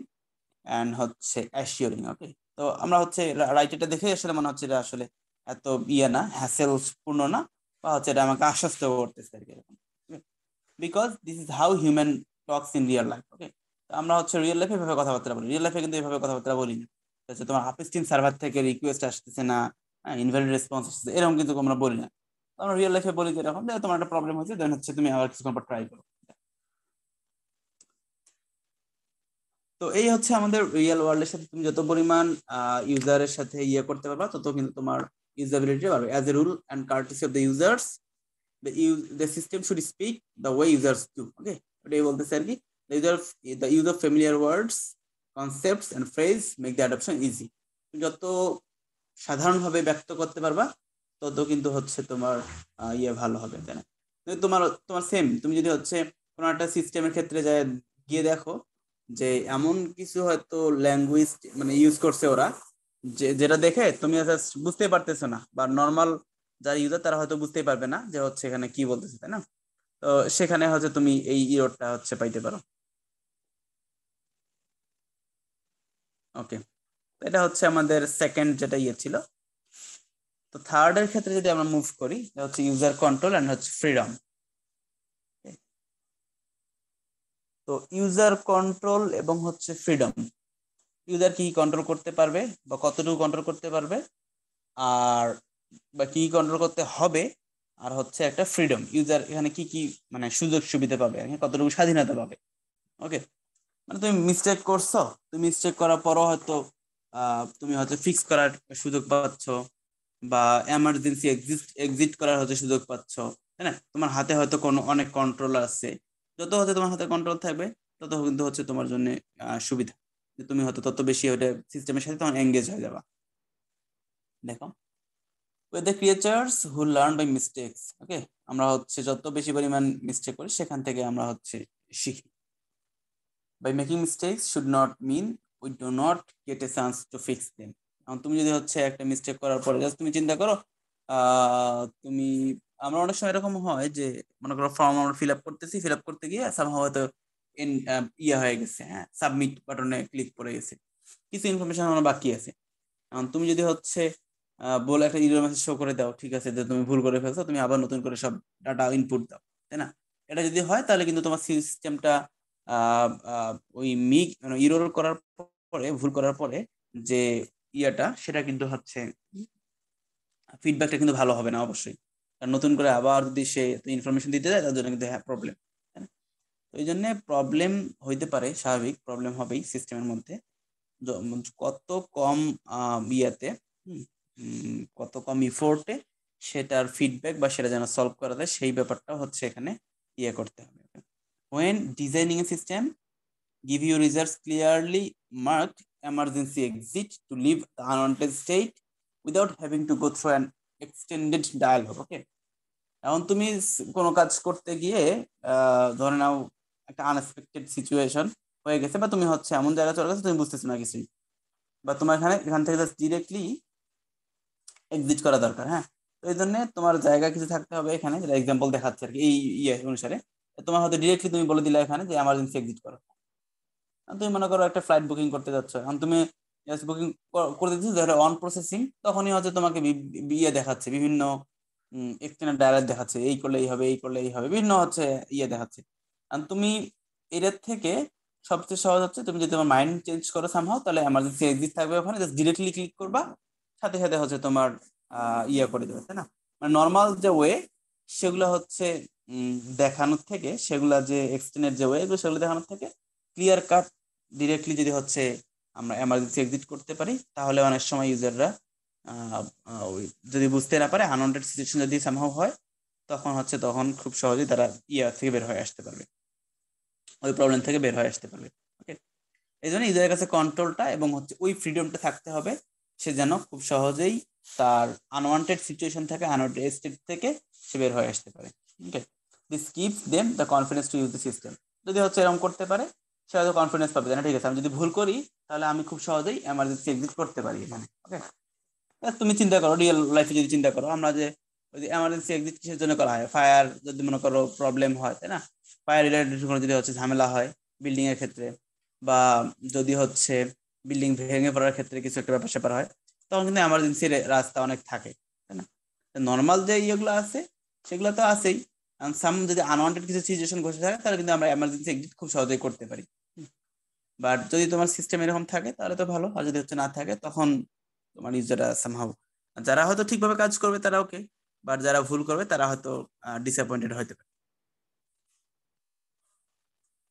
and হচ্ছে অ্যাসিওরিং? ওকে, তো আমরা হচ্ছে রাইটারটা দেখে আসলে মনে হচ্ছে এটা আসলে এত ইয়ে না, হ্যাসেল পূর্ণ না, বা হচ্ছে এটা আমাকে আশ্বস্ত করতেছে আর কি এরকম। Because this is how human talks in real life. Okay, তো আমরা হচ্ছে রিয়েল লাইফে এভাবে কথাবার্তা বলি, রিয়েল লাইফে কিন্তু এভাবে কথাবার্তা বলি না। হচ্ছে তোমার আপস্ট্রিম সার্ভার থেকে রিকোয়েস্ট আসতেছে না, ইনভ্যালিড রেসপন্স আসতেছে, এরকম কিন্তু আমরা বলি না। তো আমরা রিয়েল লাইফে বলি যে এরকম যে তোমার একটা প্রবলেম হচ্ছে, দেন হচ্ছে তুমি আবার কিছুক্ষণ পর ট্রাই করো। তো এই হচ্ছে আমাদের রিয়েল ওয়ার্ল্ডের সাথে তুমি যত পরিমাণ ইউজারের সাথে ইয়ে করতে পারবা তত কিন্তু তোমার ইউজাবিলিটি বাড়বে। As a rule and কার্টিসি of the users, the system should speak the way users do। ওকে, ওটাই বলতেছে আর কি, the use of familiar words, concepts and phrase make the adoption easy। যত সাধারণভাবে ব্যক্ত করতে পারবা তত কিন্তু হচ্ছে তোমার ইয়ে ভালো হবে, তাই না? তোমার তোমার সেম, তুমি যদি হচ্ছে কোনো একটা সিস্টেমের ক্ষেত্রে যায় গিয়ে দেখো যে এমন কিছু হয়তো ল্যাঙ্গুয়েজ মানে ইউজ করছে ওরা, যেটা দেখে তুমি just বুঝতে পারতেছো না, বা নর্মাল যারা ইউজার তারা হয়তো বুঝতেই পারবে না যে হচ্ছে এখানে কি বলতেছে, তাই না? তো সেখানে হচ্ছে তুমি এই ইররটা হচ্ছে পাইতে পারো। ওকে, এটা হচ্ছে আমাদের সেকেন্ড যেটা ইয়ে ছিল। তো থার্ড এর ক্ষেত্রে যদি আমরা মুভ করি, এটা হচ্ছে ইউজার কন্ট্রোল এন্ড হচ্ছে ফ্রিডম। তো ইউজার কন্ট্রোল এবং হচ্ছে ফ্রিডম, ইউজার কি কন্ট্রোল করতে পারবে বা কতটুকু কন্ট্রোল করতে পারবে, আর বা কি কন্ট্রোল করতে হবে, আর হচ্ছে একটা ফ্রিডম, ইউজার এখানে কি কি মানে সুযোগ সুবিধা পাবে, কতটুকু স্বাধীনতা পাবে। ওকে, মানে তুমি মিস্টেক করছো, তুমি মিস্টেক করার পরও হয়তো তুমি হয়তো ফিক্স করার সুযোগ পাচ্ছ, বা এমার্জেন্সি এক্সিট করার হচ্ছে সুযোগ পাচ্ছ, তাই না? তোমার হাতে হয়তো কোনো অনেক কন্ট্রোল আছে, যত হচ্ছে তোমার হাতে কন্ট্রোল থাকবে তত কিন্তু হচ্ছে তোমার জন্য সুবিধা, যে তুমি হয়তো তত বেশি ওইটা সিস্টেমের সাথে তখন এঙ্গেজ হয়ে যাবা। দেখো, with the creatures who learn by mistakes. Okay, আমরা হচ্ছে যত বেশি পরিমাণ মিস্টেক করি সেখান থেকে আমরা হচ্ছে শিখি। By making mistakes should not mean we do not get a chance to fix them. এখন তুমি যদি হচ্ছে একটা মিস্টেক করার পরে জাস্ট তুমি চিন্তা করো, তুমি, আমরা অনেক সময় এরকম হয় যে মনে করো ফর্ম আমরা ফিল আপ করতেছি, ফিল আপ করতে গিয়ে সামহাও হয়তো ইয়ে হয়ে গেছে, হ্যাঁ, সাবমিট বাটনে ক্লিক করে গেছে, কিছু ইনফরমেশন আমার বাকি আছে। এখন তুমি যদি হচ্ছে বলে একটা ইরর মেসেজ শো করে দাও, ঠিক আছে, যে তুমি ভুল করে ফেলছো, তুমি আবার নতুন করে সব ডাটা ইনপুট দাও, তাই না? এটা যদি হয় তাহলে কিন্তু তোমার সিস্টেমটা ওই মানে ইরর করার পরে, ভুল করার পরে যে ইয়েটা, সেটা কিন্তু হচ্ছে ফিডব্যাকটা কিন্তু ভালো হবে না অবশ্যই। কারণ নতুন করে আবার যদি সে ইনফরমেশন দিতে যায় তার জন্য কিন্তু হ্যাঁ প্রবলেম। তো এই জন্য প্রবলেম হইতে পারে, স্বাভাবিক প্রবলেম হবেই সিস্টেমের মধ্যে। কত কম ইয়েতে, কত কম ইফোর্টে সেটার ফিডব্যাক বা সেটা যেন সলভ করা যায়, সেই ব্যাপারটা হচ্ছে এখানে ইয়ে করতে হবে। when designing a system, give your users clearly marked emergency exit to leave the unwanted state without having to go through an extended dialogue. Okay, এখন তুমি কোনো কাজ করতে গিয়ে ধরে নাও একটা আনএক্সপেক্টেড সিচুয়েশন হয়ে গেছে, বা তুমি হচ্ছে এমন জায়গায় চলে গেছো তুমি বুঝতেছো না কিছুই, বা তোমার এখান থেকে জাস্ট ডিরেক্টলি এক্সিট করা দরকার, হ্যাঁ। তো এই জন্য তোমার জায়গা কিছু থাকতে হবে এখানে, যেটা এক্সাম্পল দেখাচ্ছে আর কি এই ইয়ে অনুসারে। তোমার হয়তো ডিরেক্টলি তুমি বলে দিলে এখানে যে এমার্জেন্সি এক্সিট করো। তুমি মনে করো একটা ফ্লাইট বুকিং করতে যাচ্ছ, এখন তুমি বুকিং করে দিচ্ছ, ধরো অন প্রসেসিং, তখনই হচ্ছে তোমাকে ইয়ে দেখাচ্ছে বিভিন্ন এক্সটেন্ডেড ডায়ালগ দেখাচ্ছে, এই করলে এই হবে, এই করলে এই হবে, বিভিন্ন হচ্ছে ইয়ে দেখাচ্ছে। আর তুমি এটার থেকে সবচেয়ে সহজ হচ্ছে তুমি যদি তোমার মাইন্ড চেঞ্জ করো সামহাও, তাহলে এমার্জেন্সি এক্সিট থাকবে ওখানে, জাস্ট ডিরেক্টলি ক্লিক করবা, সাথে সাথে হচ্ছে তোমার ইয়ে করে দেবে, তাই না? মানে নর্মাল যে ওয়ে সেগুলো হচ্ছে দেখানোর থেকে, সেগুলা যে এক্সটেন্ডেড যে ওয়ে সেগুলো দেখানোর থেকে ক্লিয়ার কাট ডিরেক্টলি যদি হচ্ছে আমরা এমার্জেন্সি এক্সিট করতে পারি, তাহলে অনেক সময় ইউজাররা যদি বুঝতে না পারে, আনওয়ান্টেড সিচুয়েশন যদি সামহাও হয়, তখন খুব সহজেই তারা ইয়া থেকে বের হয়ে আসতে পারবে, ওই প্রবলেম থেকে বের হয়ে আসতে পারবে। ওকে, এই জন্য ইউজারের কাছে কন্ট্রোলটা এবং হচ্ছে ওই ফ্রিডমটা থাকতে হবে, সে যেন খুব সহজেই তার আনওয়ান্টেড সিচুয়েশন থেকে, আনওয়ান্টেড স্টেট থেকে সে বের হয়ে আসতে পারে। Okay, this gives them the confidence to use the system. যদি হচ্ছে এরকম করতে পারে, সে হয়তো কনফিডেন্স পাবে, না ঠিক আছে, আমি যদি ভুল করি তাহলে আমি খুব সহজেই এমার্জেন্সি এক্সিট করতে পারি এখানে। ওকে, তুমি চিন্তা করো, রিয়েল লাইফে যদি চিন্তা করো, আমরা যে ওই যে এমার্জেন্সি এক্সিট কিসের জন্য করা হয়, ফায়ার যদি মনে করো প্রবলেম হয়, তাই না? ফায়ার রিলেটেড কোনো যদি হচ্ছে ঝামেলা হয় বিল্ডিং এর ক্ষেত্রে, বা যদি হচ্ছে বিল্ডিং ভেঙে পড়ার ক্ষেত্রে কিছু একটা ব্যাপার স্যাপার হয়, তখন কিন্তু এমার্জেন্সি রাস্তা অনেক থাকে, তাই না? নর্মাল যে ইয়েগুলো আছে সেগুলো তো আছেই, সাম যদি আনওয়ান্টেড কিছু সিচুয়েশন ঘটে থাকে তাহলে কিন্তু আমরা এমার্জেন্সি এক্সিট খুব সহজেই করতে পারি। বাট যদি তোমার সিস্টেম এরকম থাকে তাহলে তো ভালো, আর যদি হচ্ছে না থাকে তখন তোমার ইউজাররা সামহাউ, যারা হয়তো ঠিকভাবে কাজ করবে তারা ওকে, বাট যারা ভুল করবে তারা হয়তো ডিসঅ্যাপয়েন্টেড হতে পারে।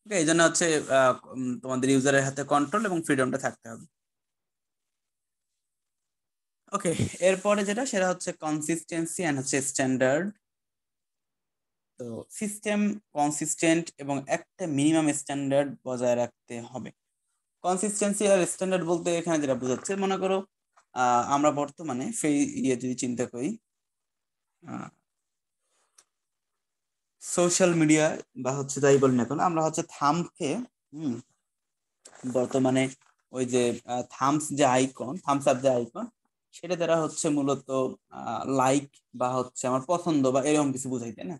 ওকে, এই জন্য হচ্ছে তোমাদের ইউজারের হাতে কন্ট্রোল এবং ফ্রিডমটা থাকতে হবে। ওকে, এরপরে যেটা সেটা হচ্ছে কনসিস্টেন্সি এন্ড হচ্ছে স্ট্যান্ডার্ড। তো সিস্টেম কনসিস্টেন্ট এবং একটা মিনিমাম স্ট্যান্ডার্ড বজায় রাখতে হবে। কনসিস্টেন্সি আর স্ট্যান্ডার্ড বলতে এখানে যেটা বোঝাচ্ছে, মনে করো আমরা বর্তমানে সেই ইয়ে যদি চিন্তা করি, সোশ্যাল মিডিয়া বা হচ্ছে যাই বলি না কেন, আমরা হচ্ছে থাম্বকে বর্তমানে ওই যে থামস যে আইকন, থামস আপ যে আইকন, সেটা দ্বারা হচ্ছে মূলত লাইক বা হচ্ছে আমার পছন্দ বা এরকম কিছু বুঝাই, তাই না?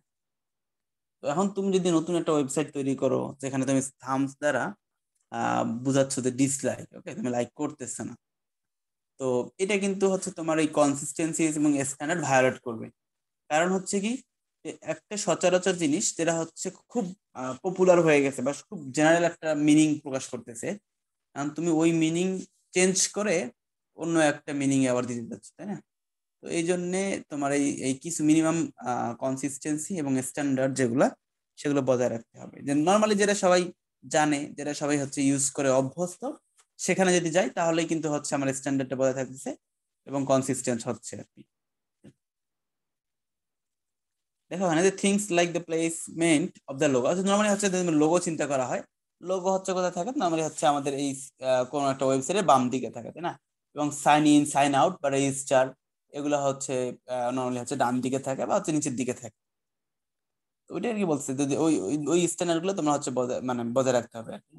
তো এখন তুমি যদি নতুন একটা ওয়েবসাইট তৈরি করো যেখানে তুমি থামস দ্বারা বুঝাচ্ছ যে ডিসলাইক, ওকে, তুমি লাইক করতেছ না, তো এটা কিন্তু হচ্ছে তোমার এই কনসিস্টেন্সি এবং স্ট্যান্ডার্ড ভায়োলেট করবে। কারণ হচ্ছে কি, একটা সচরাচর জিনিস যেটা হচ্ছে খুব পপুলার হয়ে গেছে বা খুব জেনারেল একটা মিনিং প্রকাশ করতেছে, কারণ তুমি ওই মিনিং চেঞ্জ করে অন্য একটা মিনিং আবার দিতে যাচ্ছ, তাই না? তো এই জন্য তোমার এই এই কিছু মিনিমাম কনসিস্টেন্সি এবং স্ট্যান্ডার্ড যেগুলা সেগুলো বজায় রাখতে হবে। যে নর্মালি যেটা সবাই জানে, যেটা সবাই হচ্ছে ইউজ করে অভ্যস্ত, সেখানে যদি যাই তাহলেই কিন্তু হচ্ছে আমার স্ট্যান্ডার্ডটা বজায় থাকতেছে এবং কনসিস্টেন্ট হচ্ছে আর কি। দেখো এখানে যে things like the placement of the logo, normally হচ্ছে লোগো চিন্তা করা হয়, লোগো হচ্ছে কোথায় থাকে, নর্মালি হচ্ছে আমাদের এই কোনো একটা ওয়েবসাইটের বাম দিকে থাকে, তাই না? এবং সাইন ইন, সাইন আউট বা রেজিস্টার, এগুলো হচ্ছে নর্মালি হচ্ছে ডান দিকে থাকে বা হচ্ছে নিচের দিকে থাকে। তো ওইটা আর কি বলছে, যদি ওই ওই ওই স্ট্যান্ডার্ড গুলো তোমরা হচ্ছে মানে বজায় রাখতে হবে আর কি।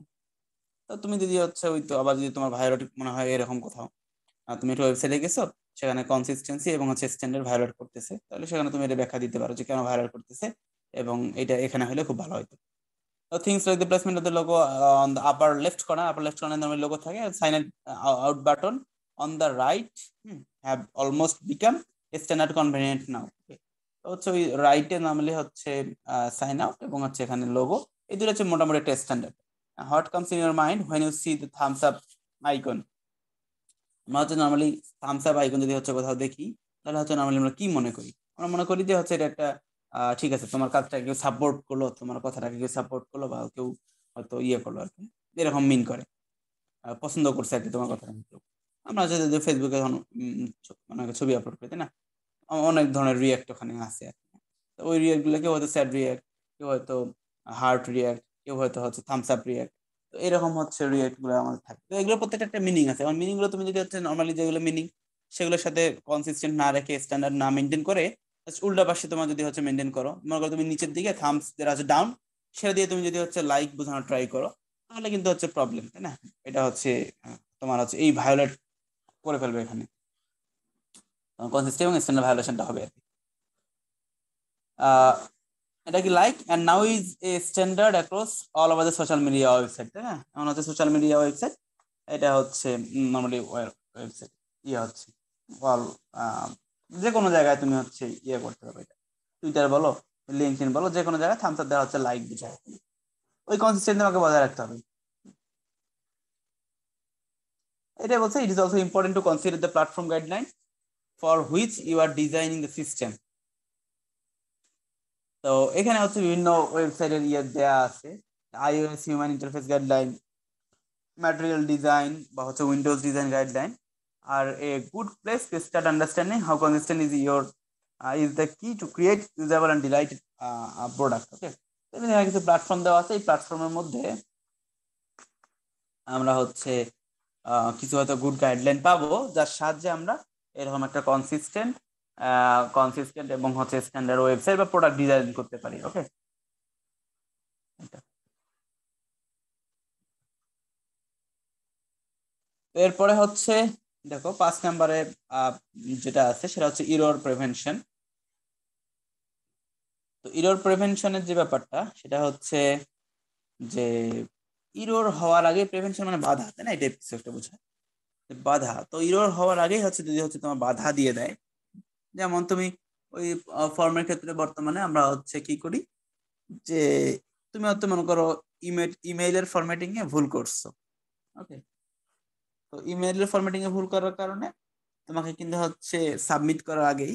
তো তুমি যদি হচ্ছে ওই তো আবার যদি তোমার ভাইরাল মনে হয় এরকম কোথাও, তুমি একটা ওয়েবসাইটে গেছো, সেখানে কনসিস্টেন্সি এবং হচ্ছে স্ট্যান্ডার্ড ভায়োলেট করতেছে, তাহলে সেখানে তুমি এটা ব্যাখ্যা দিতে পারো যে কেন ভায়োলেট করতেছে, এবং এটা এখানে হলে খুব ভালো হতো। তো things like the placement of the logo on the upper left corner normally logo থাকে, sign out button on the right have almost become standard convenient now. তো হচ্ছে ওই রাইটে নরমালি হচ্ছে সাইন আউট এবং হচ্ছে এখানে লোগো, এই দুটো হচ্ছে মোটামুটি একটা standard. What comes in your mind when you see the thumbs up icon? আমরা হচ্ছে নর্মালি থামস আপ আইকন যদি হচ্ছে কোথাও দেখি, তাহলে হচ্ছে নর্মালি আমরা কি মনে করি? আমরা মনে করি যে হচ্ছে এটা একটা ঠিক আছে, তোমার কাজটা কেউ সাপোর্ট করলো, তোমার কথাটাকে কেউ সাপোর্ট করলো, বা কেউ হয়তো ইয়ে করলো আর কি, এরকম মিন করে, পছন্দ করছে আর কি তোমার কথা। আমরা হচ্ছে যে ফেসবুকে এখন মানে ছবি আপলোড করি, তাই না? অনেক ধরনের রিয়াক্ট ওখানে আছে আর কি। তো ওই রিয়াক্ট গুলো কেউ হয়তো স্যাড রিয়াক্ট, কেউ হয়তো হার্ট রিয়াক্ট, কেউ হয়তো হচ্ছে থামস আপ রিয়াক্ট। তো এরকম হচ্ছে রিয়াক্ট গুলো আমাদের থাকে, তো এগুলো প্রত্যেকটা একটা মিনিং আছে। এবং মিনিং গুলো তুমি যদি হচ্ছে নর্মালি যেগুলো মিনিং, সেগুলোর সাথে কনসিস্টেন্ট না রেখে, স্ট্যান্ডার্ড না মেনটেন করে, উল্টা পাশে তোমার যদি হচ্ছে মেনটেন করো, মনে করো তুমি নিচের দিকে থামস যেটা আছে ডাউন, সেটা দিয়ে তুমি যদি হচ্ছে লাইক বোঝানো ট্রাই করো, তাহলে কিন্তু হচ্ছে প্রবলেম, তাই না? এটা হচ্ছে তোমার হচ্ছে এই ভায়োলেট করে ফেলবে এখানে, কনসিস্টেন্ট এবং স্ট্যান্ডার্ড ভায়োলেশনটা হবে আর কি। আহ, এটা কি like and now is a standard across all over the social media website, তাই না? এমন হচ্ছে সোশ্যাল মিডিয়া ওয়েবসাইট, এটা হচ্ছে নর্মালি ওয়েবসাইট ইয়ে হচ্ছে অল, যে কোনো জায়গায় তুমি হচ্ছে ইয়ে করতে পারবে এটা, টুইটার বলো, লিঙ্কডইন বলো, যে কোনো জায়গায় থামস আপ দেওয়া হচ্ছে লাইক বুঝায়। ওই কনসিস্টেন্ট তোমাকে বজায় রাখতে হবে। এটা বলছে it is also important to consider the platform guideline for which you are designing the system. তো এখানে হচ্ছে বিভিন্ন ওয়েবসাইটের ইয়ে দেয়া আছে, iOS human interface guideline, material design বা হচ্ছে Windows design guideline are a good place to start understanding how consistent is your is the key to create usable and delight product. Okay, এখানে কিছু প্ল্যাটফর্ম দেওয়া আছে, এই প্ল্যাটফর্মের মধ্যে আমরা হচ্ছে কিছু হয়তো গুড গাইডলাইন পাবো, যার সাহায্যে আমরা এরকম একটা কনসিস্টেন্ট এবং হচ্ছে স্ট্যান্ডার্ড ওয়েবসাইট বা প্রোডাক্ট ডিজাইন করতে পারি। ওকে, এরপরে হচ্ছে দেখো 5 নম্বরে যেটা আছে সেটা হচ্ছে ইরর প্রিভেনশন। তো ইরর প্রিভেনশনের যে ব্যাপারটা সেটা হচ্ছে যে ইরর হওয়ার আগে প্রিভেনশন মানে বাধা, তাই না? এটা কিছু একটা বোঝায় যে বাধা। তো ইরর হওয়ার আগেই হচ্ছে যদি হচ্ছে তোমার বাধা দিয়ে দেয়, যেমন তুমি ওই ফর্মের ক্ষেত্রে বর্তমানে আমরা হচ্ছে কি করি, যে তুমি হয়তো মনে করো ইমেইলের ফরম্যাটিং এ ভুল করছো। ওকে, তো ইমেইলের ফরম্যাটিং এ ভুল করার কারণে তোমাকে কিন্তু হচ্ছে সাবমিট করার আগেই,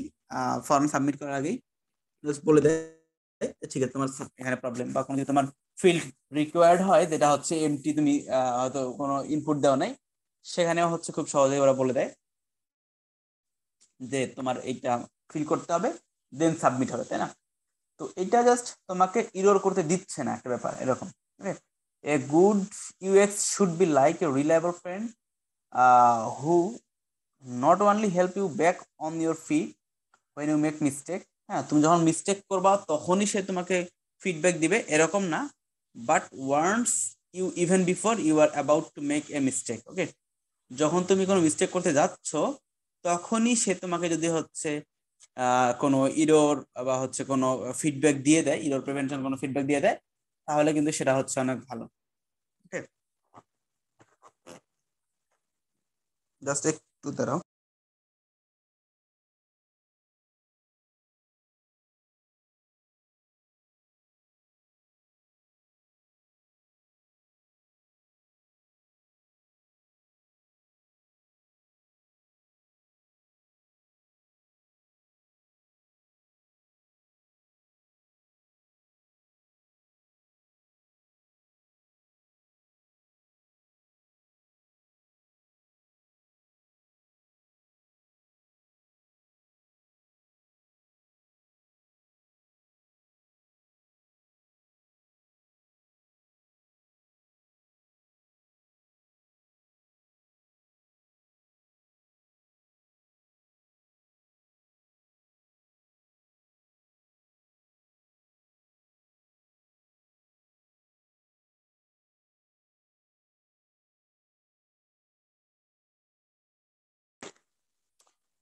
ফর্ম সাবমিট করার আগেই জাস্ট বলে দেয় যে, ঠিক আছে তোমার এখানে প্রবলেম, বা কোনো যদি তোমার ফিল্ড রিকোয়ার্ড হয় যেটা হচ্ছে এমটি, তুমি হয়তো কোনো ইনপুট দেওয়া নাই, সেখানেও হচ্ছে খুব সহজেই ওরা বলে দেয় যে তোমার এইটা ফিল করতে হবে, দেন সাবমিট হবে, তাই না? তো এটা জাস্ট তোমাকে ইরর করতে দিচ্ছে না, একটা ব্যাপার এরকম। A good UX should be like a reliable friend who not only help you back on your feet when you make mistake। হ্যাঁ, তুমি যখন মিস্টেক করবা তখনই সে তোমাকে ফিডব্যাক দিবে এরকম না, but wants you even before you are about to make a mistake. Okay, যখন তুমি কোনো মিস্টেক করতে যাচ্ছ, তখনই সে তোমাকে যদি হচ্ছে কোনো ইরোর বা হচ্ছে কোনো ফিডব্যাক দিয়ে দেয়, ইরোর প্রিভেনশন কোনো ফিডব্যাক দিয়ে দেয়, তাহলে কিন্তু সেটা হচ্ছে অনেক ভালো। ওকে, জাস্ট একটু দাঁড়াও।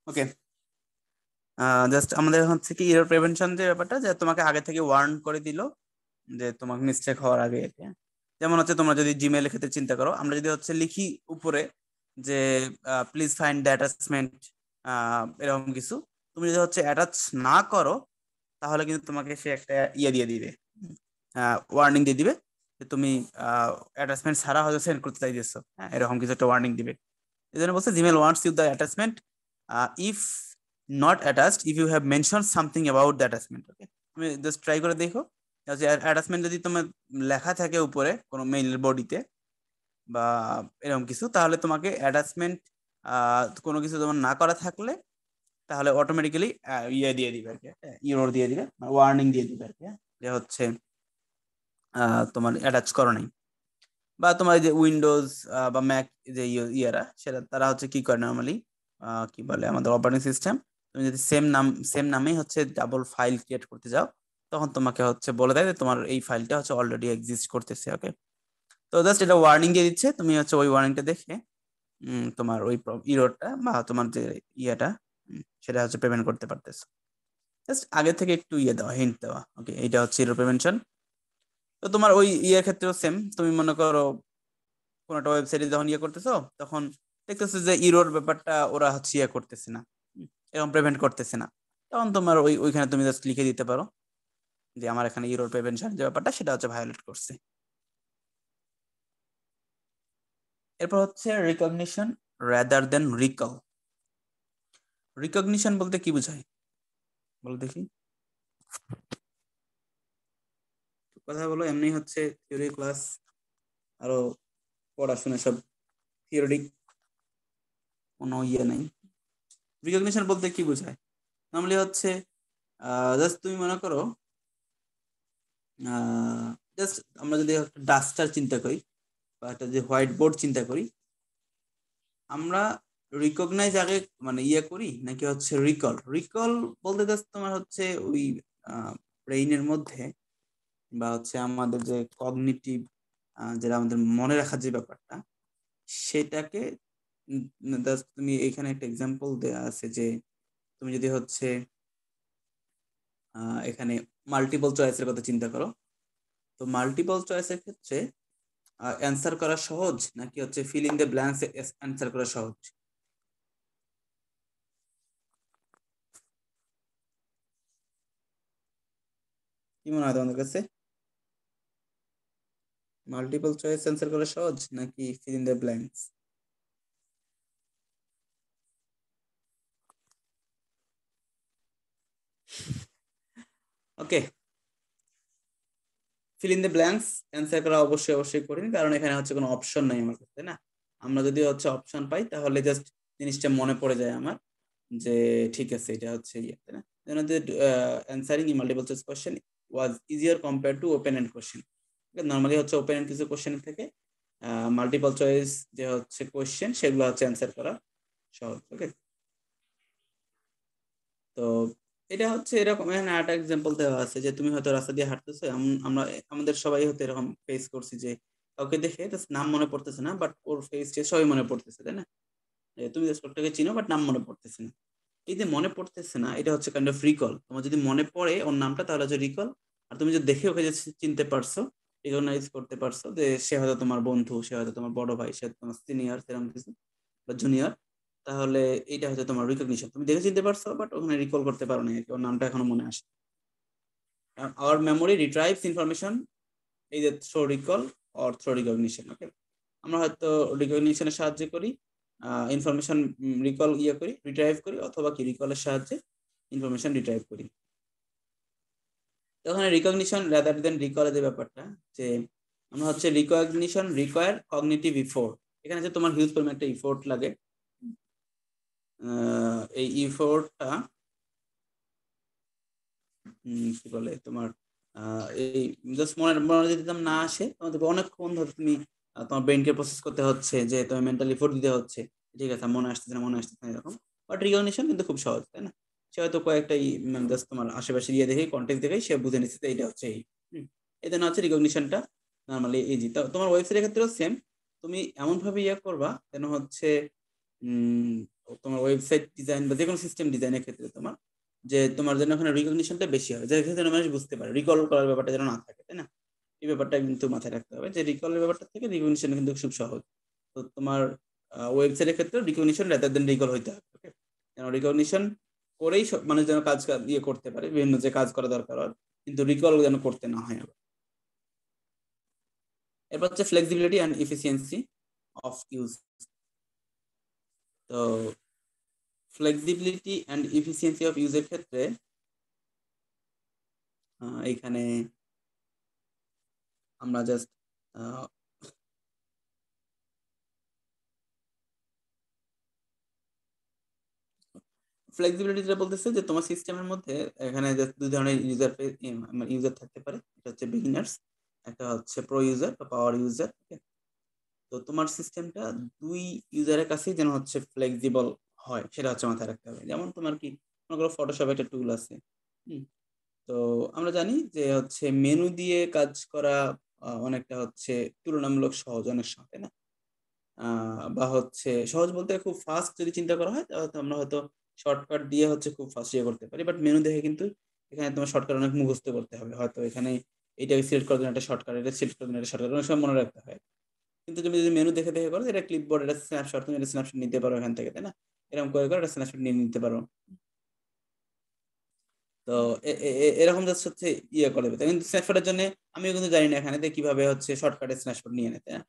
ওকে, জাস্ট আমাদের হচ্ছে কি এরর প্রিভেনশন যে ব্যাপারটা, যে তোমাকে আগে থেকে ওয়ার্ন করে দিল যে তোমাকে মিস্টেক হওয়ার আগে, হ্যাঁ? যেমন হচ্ছে তোমরা যদি জিমেইলের ক্ষেত্রে চিন্তা করো, আমরা যদি হচ্ছে লিখি উপরে যে প্লিজ ফাইন্ড দ্য অ্যাটাচমেন্ট, এরকম কিছু, তুমি যদি হচ্ছে অ্যাটাচ না করো, তাহলে কিন্তু তোমাকে সে একটা ইয়ে দিয়ে দিবে, ওয়ার্নিং দিয়ে দিবে যে তুমি অ্যাটাচমেন্ট ছাড়া হয়তো সেন্ড করতে চাইতেছো, হ্যাঁ, এরকম কিছু একটা ওয়ার্নিং দিবে। এই জন্য বলছে Gmail wants you the attachment if not attached if you have mention something about the attachment. Okay, তুমি জাস্ট ট্রাই করে দেখো যে অ্যাটাচমেন্ট যদি তোমার লেখা থাকে উপরে কোনো মেইলের বডিতে বা এরকম কিছু, তাহলে তোমাকে অ্যাটাচমেন্ট কোনো কিছু তোমার না করা থাকলে তাহলে অটোমেটিক্যালি ইয়ে দিয়ে দিবে আর কি, ইরোর দিয়ে দিবে, ওয়ার্নিং দিয়ে দিবে আর কি, যে হচ্ছে তোমার অ্যাটাচ করো নাই। বা তোমার যে উইন্ডোজ বা ম্যাক যে ইয়েরা, সেটা তারা হচ্ছে কি করে নর্মালি, কি বলে আমাদের অপারেটিং সিস্টেম, তুমি যদি সেম নামেই হচ্ছে ডাবল ফাইল ক্রিয়েট করতে যাও, তখন তোমাকে হচ্ছে বলে দেয় যে তোমার এই ফাইলটা হচ্ছে অলরেডি এক্সিস্ট করতেছে। ওকে, তো জাস্ট এটা ওয়ার্নিং দিয়ে দিচ্ছে, তুমি হচ্ছে ওই ওয়ার্নিংটা দেখে তোমার ওই ইরোরটা বা তোমার যে ইয়েটা সেটা হচ্ছে প্রিভেন্ট করতে পারতেছো। জাস্ট আগে থেকে একটু ইয়ে দেওয়া, হিন্ট দেওয়া। ওকে, এটা হচ্ছে ইরোর প্রিভেনশন। তো তোমার ওই ইয়ের ক্ষেত্রেও সেম, তুমি মনে করো কোন একটা ওয়েবসাইটে যখন ইয়ে করতেছো, তখন দেখতেছো যে ইরোর ব্যাপারটা ওরা হচ্ছে ইয়ে করতেছে না, এরকম প্রিভেন্ট করতেছে না, তখন তোমার ওইখানে তুমি জাস্ট লিখে দিতে পারো যে আমার এখানে ইরোর প্রিভেনশন যে ব্যাপারটা সেটা হচ্ছে ভায়োলেট করছে। এরপর হচ্ছে recognition rather than recall. Recognition বলতে কি বোঝায় বলো দেখি, কথা বলো। এমনি হচ্ছে থিওরি ক্লাস, আরো পড়াশোনা সব থিওরিটিক, কোনো ইয়ে নাই। রিকগনিশন বলতে কি বোঝায় নর্মালি হচ্ছে জাস্ট তুমি মনে করো, জাস্ট আমরা যদি একটা ডাস্টার চিন্তা করি বা একটা যে হোয়াইট বোর্ড চিন্তা করি, আমরা রিকগনাইজ আগে মানে ইয়ে করি নাকি হচ্ছে রিকল? রিকল বলতে জাস্ট তোমার হচ্ছে ওই ব্রেইনের মধ্যে বা হচ্ছে আমাদের যে কগনিটিভ, যেটা আমাদের মনে রাখার যে ব্যাপারটা, সেটাকে জাস্ট তুমি এখানে একটা এক্সাম্পল দেওয়া আছে যে তুমি যদি হচ্ছে এখানে মাল্টিপল চয়েসের কথা চিন্তা করো, তো মাল্টিপল চয়েসের ক্ষেত্রে অ্যান্সার করা সহজ নাকি হচ্ছে fill in the blanks answer করা সহজ? কি মনে হয় তোমাদের কাছে, মাল্টিপল চয়েস অ্যান্সার করা সহজ নাকি fill in the blanks? Okay, fill in the blanks answer করা অবশ্যই অবশ্যই কঠিন, কারণ এখানে হচ্ছে কোনো অপশন নাই আমার কাছে, তাই না? আমরা যদি হচ্ছে অপশন পাই তাহলে জাস্ট জিনিসটা মনে পড়ে যায় আমার, যে ঠিক আছে এটা হচ্ছে ইয়ে, তাই না? Answering multiple choice question was easier compare to open end question. Normally হচ্ছে ওপেন এন্ড কিছু কোশ্চেন থেকে মাল্টিপল চয়েস যে হচ্ছে কোশ্চেন, সেগুলো হচ্ছে অ্যান্সার করা সহজ। ওকে, তো এটা হচ্ছে এরকম, এখানে আরেকটা এক্সাম্পল দেওয়া আছে যে তুমি হয়তো রাস্তা দিয়ে হাঁটতেছো, আমরা আমাদের সবাই হয়তো এরকম ফেস করছি যে কাউকে দেখে just নাম মনে পড়তেছে না, বাট ওর ফেস সবই মনে পড়তেছে, তাই না? তুমি জাস্ট লোকটাকে চিনো বাট নাম মনে পড়তেছে না। এই যে মনে পড়তেছে না, এটা হচ্ছে কাইন্ড অফ রিকল। তোমার যদি মনে পড়ে ওর নামটা তাহলে হচ্ছে রিকল। আর তুমি যদি দেখে ওকে যে চিনতে পারছো, রিকগনাইজ করতে পারছো যে সে হয়তো তোমার বন্ধু, সে হয়তো তোমার বড় ভাই, সে হয়তো তোমার সিনিয়র সেরকম কিছু বা জুনিয়র, তাহলে এটা হচ্ছে তোমার রিকগনিশন। তুমি দেখে চিনতে পারছো বাট ওখানে রিকল করতে পারো না আর কি, ওর নামটা এখনো মনে আসে। আওয়ার মেমোরি রিট্রাইভস ইনফরমেশন এই যে through recall or through recognition. Okay, আমরা হয়তো রিকগনিশনের সাহায্যে করি, ইনফরমেশন রিকল ইয়ে করি, রিট্রাইভ করি, অথবা কি রিকলের সাহায্যে ইনফরমেশন রিট্রাইভ করি। তো ওখানে রিকগনিশন রাদার দেন রিকল যে ব্যাপারটা, যে আমরা হচ্ছে রিকগনিশন রিকোয়ার কগনিটিভ ইফোর্ট। এখানে যে তোমার হিউজ পরিমাণ একটা ইফোর্ট লাগে, এই ইফোর্টটা কি বলে তোমার এই জাস্ট মনে যদি তোমার না আসে, তোমাদের অনেকক্ষণ ধরে তুমি তোমার ব্রেনকে প্রসেস করতে হচ্ছে, যে তোমার মেন্টাল এফোর্ট দিতে হচ্ছে, ঠিক আছে মনে আসতেছে না মনে আসতেছে না এরকম। বাট রিকগনিশন কিন্তু খুব সহজ, তাই না? সে হয়তো কয়েকটা জাস্ট তোমার আশেপাশে ইয়ে দেখেই কন্টেক্ট দেখেই সে বুঝে নিচ্ছে যে এটা হচ্ছে এই। এই জন্য হচ্ছে রিকগনিশনটা নর্মালি ইজি। তোমার ওয়েবসাইটের ক্ষেত্রেও সেম, তুমি এমন ভাবে ইয়ে করবা যেন হচ্ছে তোমার ওয়েবসাইট ডিজাইন বা যে কোনো সিস্টেম ডিজাইনের ক্ষেত্রে তোমার যে তোমার যেন ওখানে রিকগনিশনটা বেশি হয়, যে ক্ষেত্রে মানুষ বুঝতে পারে, রিকল করার ব্যাপারটা যেন না থাকে, তাই না? এই ব্যাপারটা কিন্তু মাথায় রাখতে হবে যে রিকলের ব্যাপারটা থেকে রিকগনিশন কিন্তু খুব সহজ। তো তোমার ওয়েবসাইটের ক্ষেত্রে রিকগনিশন রাদার দেন রিকল হইতে হবে, ওকে? যেন রিকগনিশন করেই সব মানুষ যেন ইয়ে করতে পারে, বিভিন্ন যে কাজ করা দরকার হয়, কিন্তু রিকল যেন করতে না হয় আবার। এরপর হচ্ছে flexibility and efficiency of use. তো ফ্লেক্সিবিলিটি অ্যান্ড এফিসিয়েন্সি অফ ইউজের ক্ষেত্রে এইখানে আমরা জাস্ট ফ্লেক্সিবিলিটি যেটা বলতেছে যে তোমার সিস্টেমের মধ্যে এখানে দুই ধরনের ইউজার থাকতে পারে। এটা হচ্ছে বিগিনার্স, একটা হচ্ছে প্রো ইউজার বা পাওয়ার ইউজার। তো তোমার সিস্টেমটা দুই ইউজারের কাছেই যেন হচ্ছে ফ্লেক্সিবল হয়, সেটা হচ্ছে মাথায় রাখতে হবে। যেমন তোমার কি মনে করো ফটোশপ একটা টুল আছে, হুম, তো আমরা জানি যে হচ্ছে মেনু দিয়ে কাজ করা অনেকটা হচ্ছে তুলনামূলক সহজ অনেক সময়, তাই না? বা হচ্ছে সহজ বলতে খুব ফাস্ট যদি চিন্তা করা হয় তাহলে তো আমরা হয়তো শর্টকাট দিয়ে হচ্ছে খুব ফাস্ট ইয়ে করতে পারি, বাট মেনু দেখে কিন্তু এখানে তোমার শর্টকাট অনেক মুখস্থ করতে হবে, হয়তো এখানে এইটাকে সিলেক্ট করার জন্য একটা শর্টকাট, এটা সিলেক্ট করার জন্য একটা শর্টকাট, অনেক সময় মনে রাখতে হয়। কিন্তু তুমি যদি মেনু দেখে দেখে করো, এটা ক্লিপবোর্ড, এটা স্ন্যাপশট, তুমি এটা স্ন্যাপশট নিতে পারো এখান থেকে, তাই না? এরকম করে করে এটা স্ন্যাপশট নিয়ে নিতে পারো। তো এরকম জাস্ট হচ্ছে ইয়ে করে দেবে। কিন্তু স্ন্যাপশটের জন্য আমিও কিন্তু জানি না এখানে কিভাবে হচ্ছে শর্টকাটে স্ন্যাপশট নিয়ে নিতে, তাই না?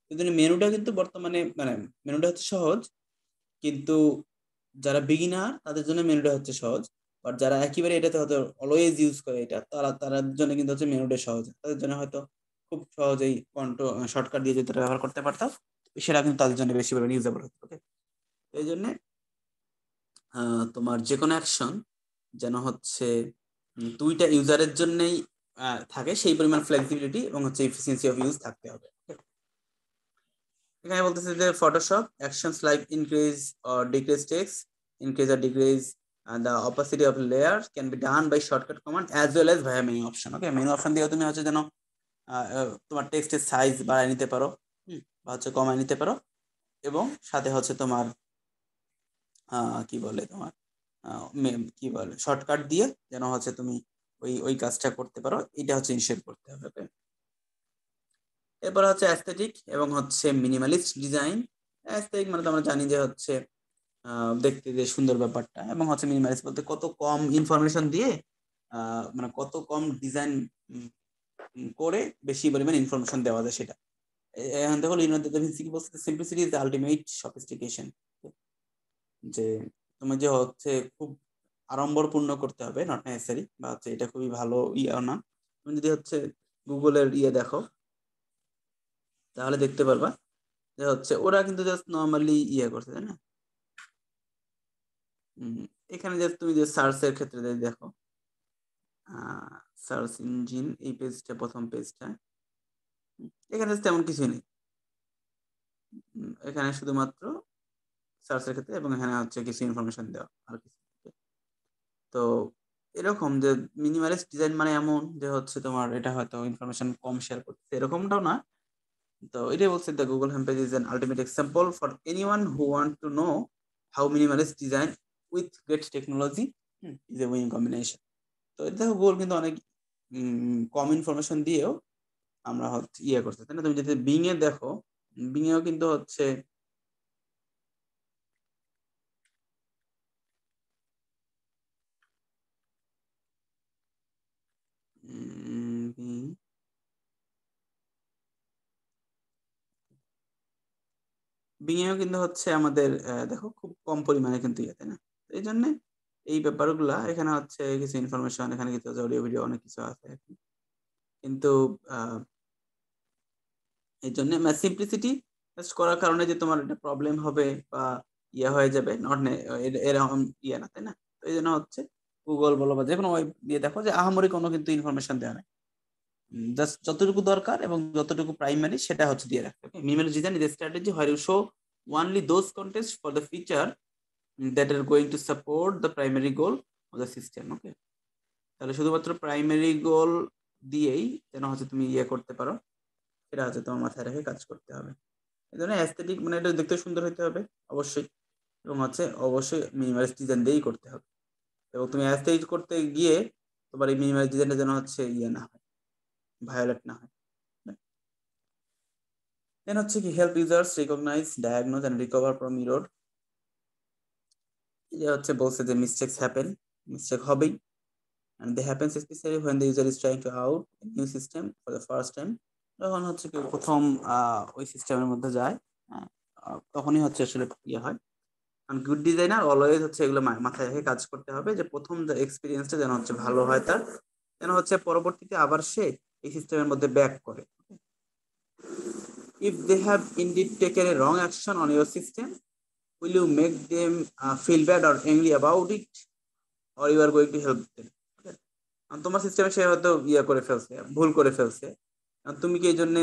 কিন্তু মেনুটা কিন্তু বর্তমানে মানে মেনুটা হচ্ছে সহজ, কিন্তু যারা বিগিনার তাদের জন্য মেনুটা হচ্ছে সহজ। বাট যারা একেবারে এটাতে হয়তো অলওয়েজ ইউজ করে এটা, তাদের জন্য কিন্তু হচ্ছে মেনুটা সহজ, তাদের জন্য হয়তো খুব সহজেই শর্টকাট দিয়ে যদি তারা ব্যবহার করতে পারতাম, সেটা কিন্তু তাদের জন্য বেশি পরিমাণে ইউজেবল হতো, ওকে? এই জন্য তোমার যে কোনো অ্যাকশন যেন হচ্ছে দুইটা ইউজারের জন্যই থাকে, সেই পরিমাণ ফ্লেক্সিবিলিটি এবং হচ্ছে এফিসিয়েন্সি অফ ইউজ থাকতে হবে। এখানে বলতেছে যে Photoshop actions like increase or decrease text, increase or decrease the opacity of layers can be done by shortcut command as well as via menu option, okay? Menu option দিয়েও তুমি হচ্ছে যেন তোমার টেক্সটের সাইজ বাড়ায় নিতে পারো, বা হচ্ছে কমায় নিতে পারো, এবং সাথে হচ্ছে তোমার কি বলে তোমার কি বলে শর্টকাট দিয়ে যেন হচ্ছে তুমি ওই ওই কাজটা করতে পারো, এটা হচ্ছে ইনশিওর করতে হবে, ওকে? এরপর হচ্ছে অ্যাস্থেটিক এবং হচ্ছে মিনিমালিস্ট ডিজাইন। অ্যাস্থেটিক মানে তো আমরা জানি যে হচ্ছে দেখতে যে সুন্দর ব্যাপারটা, এবং হচ্ছে মিনিমালিস্ট বলতে কত কম ইনফরমেশন দিয়ে মানে কত কম ডিজাইন করে বেশি পরিমাণ ইনফরমেশন দেওয়া যায় সেটা। এখন দেখো লিওনার্দো দা ভিঞ্চি কি বলছে, simplicity is the ultimate sophistication. যে তুমি যে হচ্ছে খুব আড়ম্বরপূর্ণ করতে হবে নট নেসেসারি, বা হচ্ছে এটা খুবই ভালো ইয়ে না। তুমি যদি হচ্ছে গুগলের ইয়ে দেখো তাহলে দেখতে পারবা যে হচ্ছে ওরা কিন্তু জাস্ট নর্মালি ইয়ে করছে, তাই না? এখানে জাস্ট তুমি যে সার্চের ক্ষেত্রে যদি দেখো, সার্চ ইঞ্জিন এই পেজটা, প্রথম পেজটা, এখানে তেমন কিছুই নেই। এখানে শুধুমাত্র সার্চের ক্ষেত্রে এবং এখানে হচ্ছে কিছু ইনফরমেশন দেওয়া আর কিছু। তো এরকম যে মিনিমালিস্ট ডিজাইন মানে এমন যে হচ্ছে তোমার এটা হয়তো ইনফরমেশন কম শেয়ার করতে, এরকমটাও না। তো এটাই বলছে the Google home page is an ultimate example for anyone who want to know how minimalist design with great technology is a win combination. তো এটা দেখো গুগল কিন্তু অনেক কম ইনফরমেশন দিয়েও আমরা হচ্ছে ইয়ে করতে, তাই না? তুমি যদি বিং এ দেখো, বিং এও কিন্তু হচ্ছে বিংয়েও কিন্তু হচ্ছে আমাদের দেখো খুব কম পরিমাণে কিন্তু ইয়ে, তাই না? তো এই জন্য এই ব্যাপারগুলা এখানে হচ্ছে কিছু ইনফরমেশন, এখানে কিছু অডিও ভিডিও অনেক কিছু আছে আর কি। কিন্তু এই জন্য সিম্পলিসিটি করার কারণে যে তোমার একটা প্রবলেম হবে বা ইয়ে হয়ে যাবে, নট এরকম ইয়ে না, তাই না? তো এই জন্য হচ্ছে গুগল বলো বা যে কোনো ওয়েব দিয়ে দেখো যে আহামরি কোনো কিন্তু ইনফরমেশন দেওয়া নেই, জাস্ট যতটুকু দরকার এবং যতটুকু প্রাইমারি সেটা হচ্ছে দিয়ে রাখতে হবে। Minimal design is strategy where you show only those contexts for the feature that are going to support the primary goal of the system, ওকে? তাহলে শুধুমাত্র প্রাইমারি গোল দিয়েই যেন হচ্ছে তুমি ইয়ে করতে পারো, সেটা হচ্ছে তোমার মাথায় রেখে কাজ করতে হবে। এই জন্য অ্যাস্থেটিক মানে এটা দেখতে সুন্দর হতে হবে অবশ্যই, এবং হচ্ছে অবশ্যই মিনিমালিস্ট ডিজাইন দিয়েই করতে হবে। এবং তুমি অ্যাস্থেটিক করতে গিয়ে তোমার এই মিনিমালিস্ট ডিজাইনটা যেন হচ্ছে ইয়ে না হয়, ভায়োলেট না হয়। দেন হচ্ছে কি help users recognize, diagnose and recover from error. যে হচ্ছে বলছে যে মিস্টেকস হ্যাপেন, মিস্টেক হবেই, and they happens especially when the user is trying to out a new system for the first time। যখন হচ্ছে কেউ প্রথম ওই সিস্টেমের মধ্যে যায়, হ্যাঁ, তখনই হচ্ছে আসলে ইয়ে হয়। কারণ গুড ডিজাইনার অলওয়েজ হচ্ছে এগুলো মাথায় রেখে কাজ করতে হবে, যে প্রথম যে এক্সপিরিয়েন্সটা যেন হচ্ছে ভালো হয় তার, যেন হচ্ছে পরবর্তীতে আবার সে এই সিস্টেমের মধ্যে ব্যাক করে। If they have indeed taken a wrong action on your system, will you make them feel bad or angry about it, or you are going to help them? তোমার সিস্টেমে সে হয়তো ইয়ে করে ফেলছে, ভুল করে ফেলছে, তুমি কি এই জন্য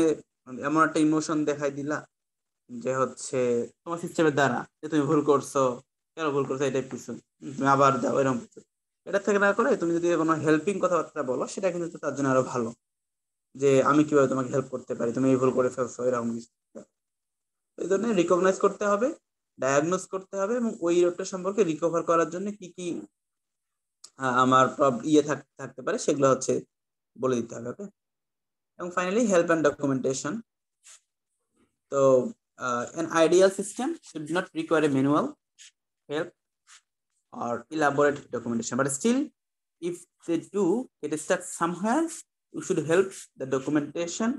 এমন একটা ইমোশন দেখাই দিলা যে হচ্ছে তোমার সিস্টেমের দ্বারা যে তুমি ভুল করছো, কেন ভুল করছো এই টাইপ কিছু, তুমি আবার যাও এরকম কিছু। এটা থেকে না করে তুমি যদি কোনো হেল্পিং কথাবার্তা বলো, সেটা কিন্তু তার জন্য আরো ভালো, যে আমি কিভাবে তোমাকে হেল্প করতে পারি, তুমি এই ভুল করে ফেলছো, এরকম কিছু। এই জন্য রিকগনাইজ করতে হবে, ডায়াগনোজ করতে হবে, এবং ওই রোগটা সম্পর্কে রিকভার করার জন্য কি কি আমার ইয়ে থাকতে পারে সেগুলো হচ্ছে বলে দিতে হবে। ওকে। এবং ফাইনালি হেল্প অ্যান্ড ডকুমেন্টেশন। তো an ideal system should not require a manual help or elaborate documentation, but still if they do get stuck somewhere, you should help the documentation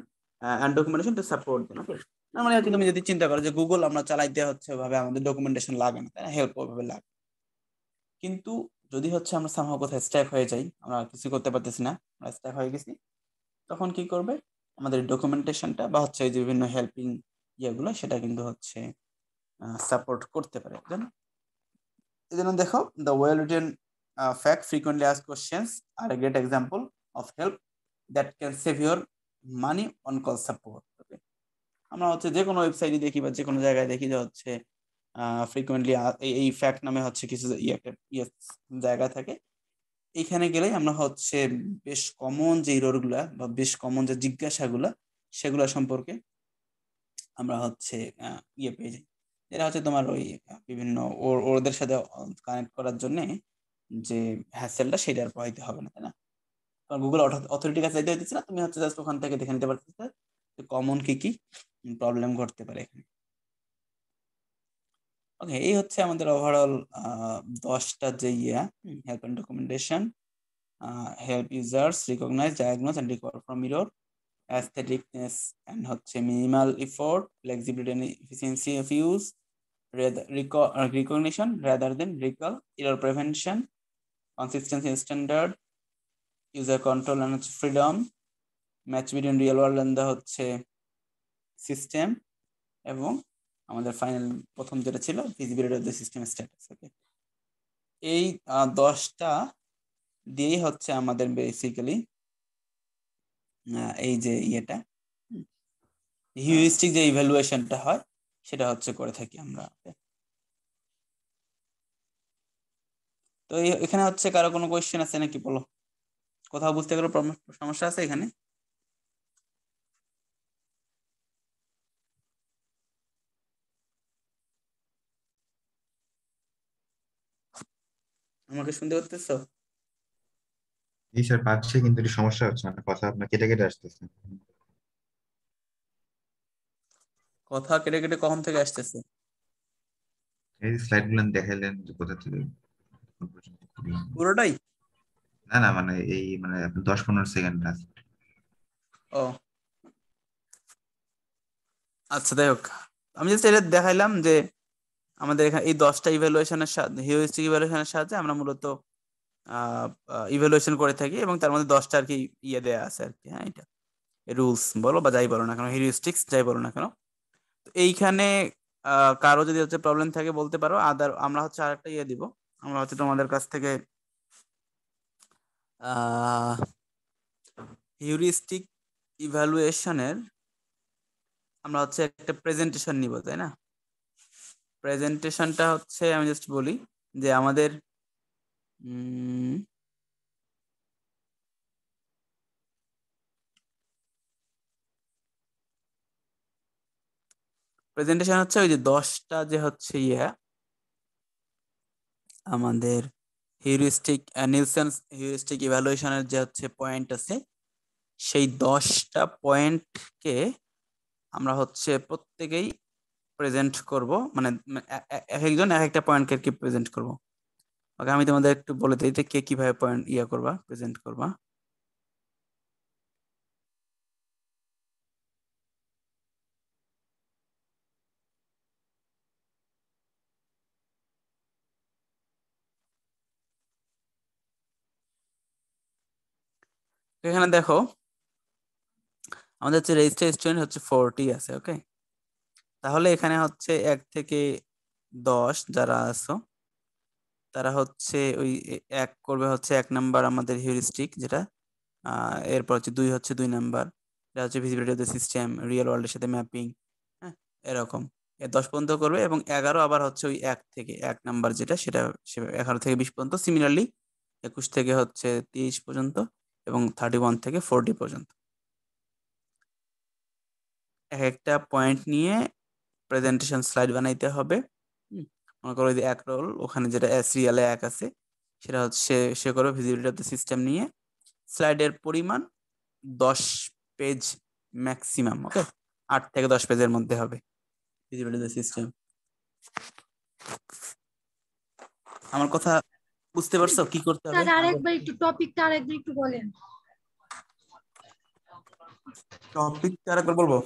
and documentation to support them। Okay, না মানে হচ্ছে তুমি যদি চিন্তা করো যে Google আমরা চালাইতে হচ্ছে ওভাবে, আমাদের ডকুমেন্টেশন লাগে না, তাই না, হেল্প ওভাবে লাগে। কিন্তু যদি হচ্ছে আমরা সামহাও কোথায় স্ট্যাক হয়ে যাই, আমরা কিছু করতে পারতেছি না, আমরা স্ট্যাক হয়ে গেছি, তখন কি করবে, আমাদের ডকুমেন্টেশনটা বা হচ্ছে এই যে বিভিন্ন হেল্পিং ইয়েগুলো, সেটা কিন্তু হচ্ছে সাপোর্ট করতে পারে, তাই না? এই জন্য দেখো, the well written fact frequently asked questions are a great example of help that can save your money on call support. Okay, আমরা হচ্ছে যে কোনো ওয়েবসাইটে দেখি বা যে কোনো জায়গায় দেখি যে হচ্ছে ফ্রিকোয়েন্টলি এই ফ্যাক্ট নামে হচ্ছে কিছু জায়গা থাকে। এইখানে গেলেই আমরা হচ্ছে বেশ কমন যে ইররগুলা বা বেশ কমন যে জিজ্ঞাসাগুলা, সেগুলা সম্পর্কে আমরা হচ্ছে ইয়ে পেয়ে যাই। এটা হচ্ছে তোমার ওই বিভিন্ন ওদের সাথে কানেক্ট করার জন্য যে হ্যাসেলটা, সেটা আর প্রভাবিত হবে না, তাই না? কারণ গুগল অথরিটির কাছে যাইতে হইতেছে না, তুমি হচ্ছে জাস্ট ওখান থেকে দেখে নিতে পারতেছে কমন কি কি প্রবলেম ঘটতে পারে এখানে। ওকে, এই হচ্ছে আমাদের ওভারঅল 10টা যে help and documentation, help users recognize, diagnose and recover from error, aestheticness and হচ্ছে minimal effort, flexibility and efficiency of use, recognition rather than recall, error prevention, consistency and standard, user control and হচ্ছে freedom, match between real world and the হচ্ছে system, এবং আমাদের final প্রথম যেটা ছিল visibility of the system status. Okay, এই 10টা দিয়েই হচ্ছে আমাদের বেসিক্যালি এই যে ইয়েটা হিউরিস্টিক যে ইভ্যালুয়েশনটা হয়, সেটা হচ্ছে করে থাকি আমরা। তো এখানে হচ্ছে কারো কোনো কোয়েশ্চেন আছে নাকি, বলো, কোথাও বুঝতে গেলে সমস্যা আছে এখানে? আমাকে শুনতে পাচ্তেছো? এই স্যার পাচ্ছে, কিন্তু একটু সমস্যা হচ্ছে, মানে কথা আপনার কেটে কেটে আসতেছে। কথা কেটে কেটে কখন থেকে আসতেছে? এই স্লাইড গুলো দেখাইলেন যে কোথা থেকে কোন পর্যন্ত করলাম। পুরোটাই? না না, মানে এই মানে 10-15 সেকেন্ড আছে। ও আচ্ছা, যাই হোক, আমি জাস্ট এটা দেখাইলাম যে আমাদের এখানে এই 10টা ইভ্যালুয়েশনের সাথে, হিউরিস্টিক ইভ্যালুয়েশনের সাহায্যে আমরা মূলত ইভ্যালুয়েশন করে থাকি, এবং তার মধ্যে 10টা আর কি ইয়ে দেয়া আছে আর কি। হ্যাঁ, এটা রুলস বলো বা যাই বলো না কেন, হিউরিস্টিক্স যাই বলো না কেন। তো এইখানে কারো যদি হচ্ছে প্রবলেম থাকে বলতে পারো, আদার আমরা হচ্ছে আরেকটা ইয়ে দিব, আমরা হচ্ছে তোমাদের কাছ থেকে হিউরিস্টিক ইভ্যালুয়েশনের আমরা হচ্ছে একটা প্রেজেন্টেশন নিব, তাই না? প্রেজেন্টেশনটা হচ্ছে আমি জাস্ট বলি যে আমাদের প্রেজেন্টেশন হচ্ছে ওই যে 10টা যে হচ্ছে আমাদের হিউরিস্টিক নিলসন হিউরিস্টিক ইভ্যালুয়েশনের যে হচ্ছে পয়েন্ট আছে, সেই 10টা পয়েন্টকে আমরা হচ্ছে প্রত্যেকেই প্রেজেন্ট করব, মানে এক একজন এক একটা পয়েন্টকে কি প্রেজেন্ট করব। ওকে, আমি তোমাদের একটু বলে দিই যে কে কিভাবে পয়েন্ট করবা, প্রেজেন্ট করবা। এখানে দেখো আমাদের হচ্ছে রেজিস্টার স্টুডেন্ট হচ্ছে 40 আছে। ওকে, তাহলে এখানে হচ্ছে 1 থেকে 10 যারা আছো তারা হচ্ছে ওই এক করবে হচ্ছে 1 নাম্বার আমাদের হিউরিস্টিক যেটা, এরপর হচ্ছে 2 হচ্ছে 2 নাম্বার, এটা হচ্ছে visibility of the system, real ওয়ার্ল্ডের সাথে ম্যাপিং। হ্যাঁ, এরকম 10 পর্যন্ত করবে, এবং 11 আবার হচ্ছে ওই 1 থেকে 1 নাম্বার যেটা সেটা 11 থেকে 20 পর্যন্ত, সিমিলারলি 21 থেকে হচ্ছে 30 পর্যন্ত, এবং 31 থেকে 40 পর্যন্ত। এক একটা পয়েন্ট নিয়ে প্রেজেন্টেশন স্লাইড বানাইতে হবে। মনে করো যে এক রোল ওখানে যেটা সিরিয়ালে 1 আছে, সেটা হচ্ছে সে করবে ভিজিবিলিটি অফ দ্য সিস্টেম নিয়ে। স্লাইডের পরিমাণ 10 পেজ ম্যাক্সিমাম। ওকে, 8 থেকে 10 পেজের মধ্যে হবে ভিজিবিলিটি অফ দ্য সিস্টেম। আমার কথা বুঝতে পারছো কি করতে হবে? স্যার আরেকবার একটু টপিকটা আরেকবার একটু বলেন। টপিকটা আরেকবার বলবো।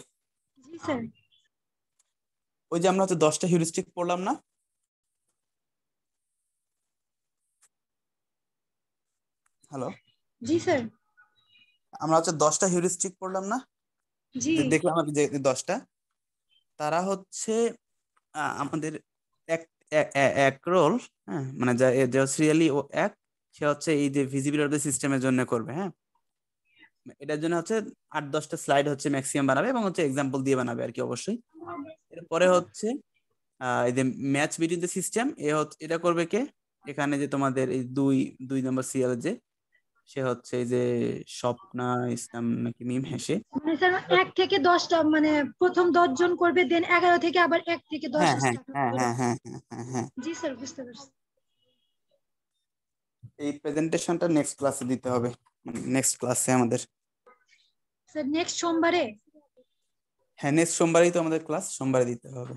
জি স্যার। ওই যে আমরা হচ্ছে 10টা হিউরিস্টিক পড়লাম না? হ্যালো, জি স্যার। আমরা হচ্ছে 10টা হিউরিস্টিক পড়লাম না? জি যে দেখলাম আমি যে 10টা, তারা হচ্ছে আমাদের এক এক রোল, হ্যাঁ, মানে যে সিরিয়ালি ও এক, সে হচ্ছে এই যে ভিজিবিলিটি অফ দ্য সিস্টেমের জন্য করবে। হ্যাঁ, এটার জন্য হচ্ছে 8-10টা স্লাইড হচ্ছে ম্যাক্সিমাম বানাবে, এবং হচ্ছে এক্সাম্পল দিয়ে বানাবে আর কি অবশ্যই। এরপরে হচ্ছে এই যে ম্যাচ বিটুইন দ্য সিস্টেম, এটা করবে কে? এখানে যে তোমাদের এই দুই দুই নম্বর সিরিয়াল যে, সে হচ্ছে এই যে স্বপ্না ইসলাম নাকি মিম, হেসে। মানে স্যার 1 থেকে 10টা, মানে প্রথম 10 জন করবে, দেন 11 থেকে আবার 1 থেকে 10 হ্যাঁ হ্যাঁ স্টার্ট হ্যাঁ হবে। হ্যাঁ হ্যাঁ হ্যাঁ হ্যাঁ হ্যাঁ। জি স্যার, বুঝতে পারছি। এই প্রেজেন্টেশনটা নেক্সট ক্লাসে দিতে হবে, মানে নেক্সট ক্লাসে আমাদের। স্যার নেক্সট সোমবারে? হ্যাঁ, নেক্সট সোমবারই তো আমাদের ক্লাস, সোমবারে দিতে হবে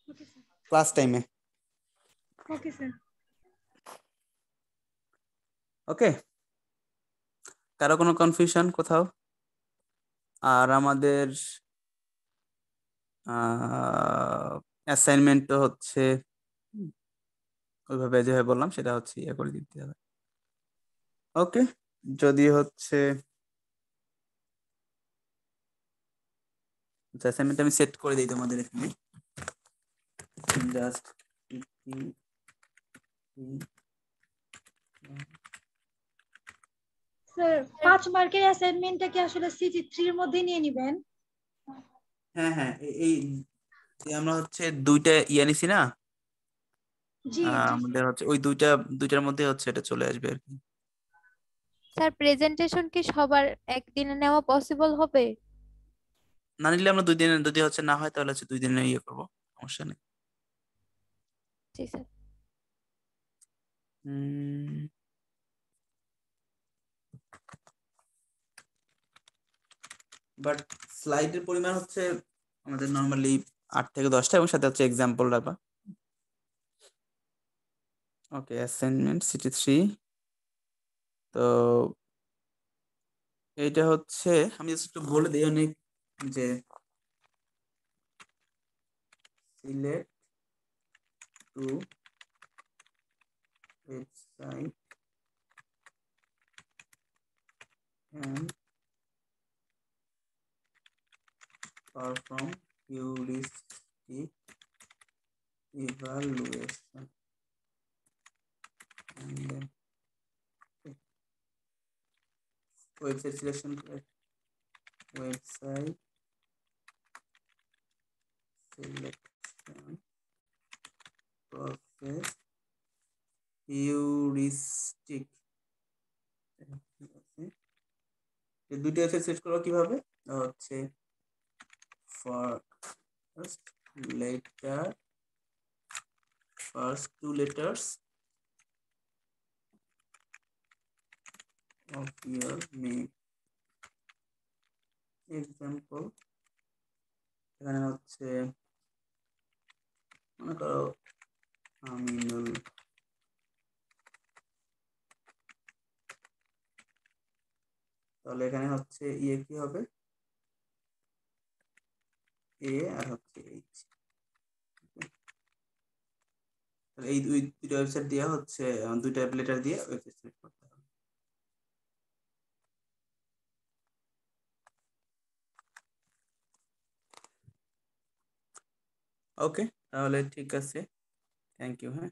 ওকে স্যার। ক্লাস টাইমে। Okay sir. ওকে, কারো কোনো কনফিউশন কোথাও? আর আমাদের অ্যাসাইনমেন্ট তো হচ্ছে ওইভাবে যেভাবে বললাম সেটা হচ্ছে করে দিতে হবে। ওকে, যদি হচ্ছে অ্যাসাইনমেন্ট আমি সেট করে দিই তোমাদের এখানে, জাস্ট স্যার 5 মার্কের অ্যাসাইনমেন্টটা কি আসলে সিজি 3 এর মধ্যে নিয়ে নেবেন? হ্যাঁ হ্যাঁ, এই আমরা হচ্ছে 2টা নিছি না, জি জি আমাদের হচ্ছে ওই দুইটার মধ্যে হচ্ছে এটা চলে আসবে আর কি। স্যার প্রেজেন্টেশন কি সবার একদিনে নেওয়া পসিবল হবে? না নিলে আমরা 2 দিনে, যদি হচ্ছে না হয় তাহলে হচ্ছে 2 দিনে করবো, সমস্যা নেই। জি স্যার। বাট স্লাইডের পরিমাণ হচ্ছে আমাদের নর্মালি 8 থেকে 10টা, এবং সাথে হচ্ছে এক্সাম্পল রাখবা। ওকে, অ্যাসাইনমেন্ট সিটি 3। তো এইটা হচ্ছে আমি জাস্ট একটু বলে দিই অনেক, যে select two website and perform heuristic evaluation, and then website selection, website selection process heuristic। ঠিক আছে, এই দুইটা ওয়েবসাইট সেট করবো কিভাবে? হচ্ছে first letter first two letters of your name. Example এখানে হচ্ছে মনে করো আমিনুল, তাহলে এখানে হচ্ছে ইয়ে কি হবে, এ আর হচ্ছে এইচ। এই দুইটা ওয়েবসাইট দিয়ে হচ্ছে দুইটা লেটার দিয়ে ওয়েবসাইট সিলেক্ট করতে হবে। ওকে, তাহলে ঠিক আছে, থ্যাংক ইউ। হ্যাঁ।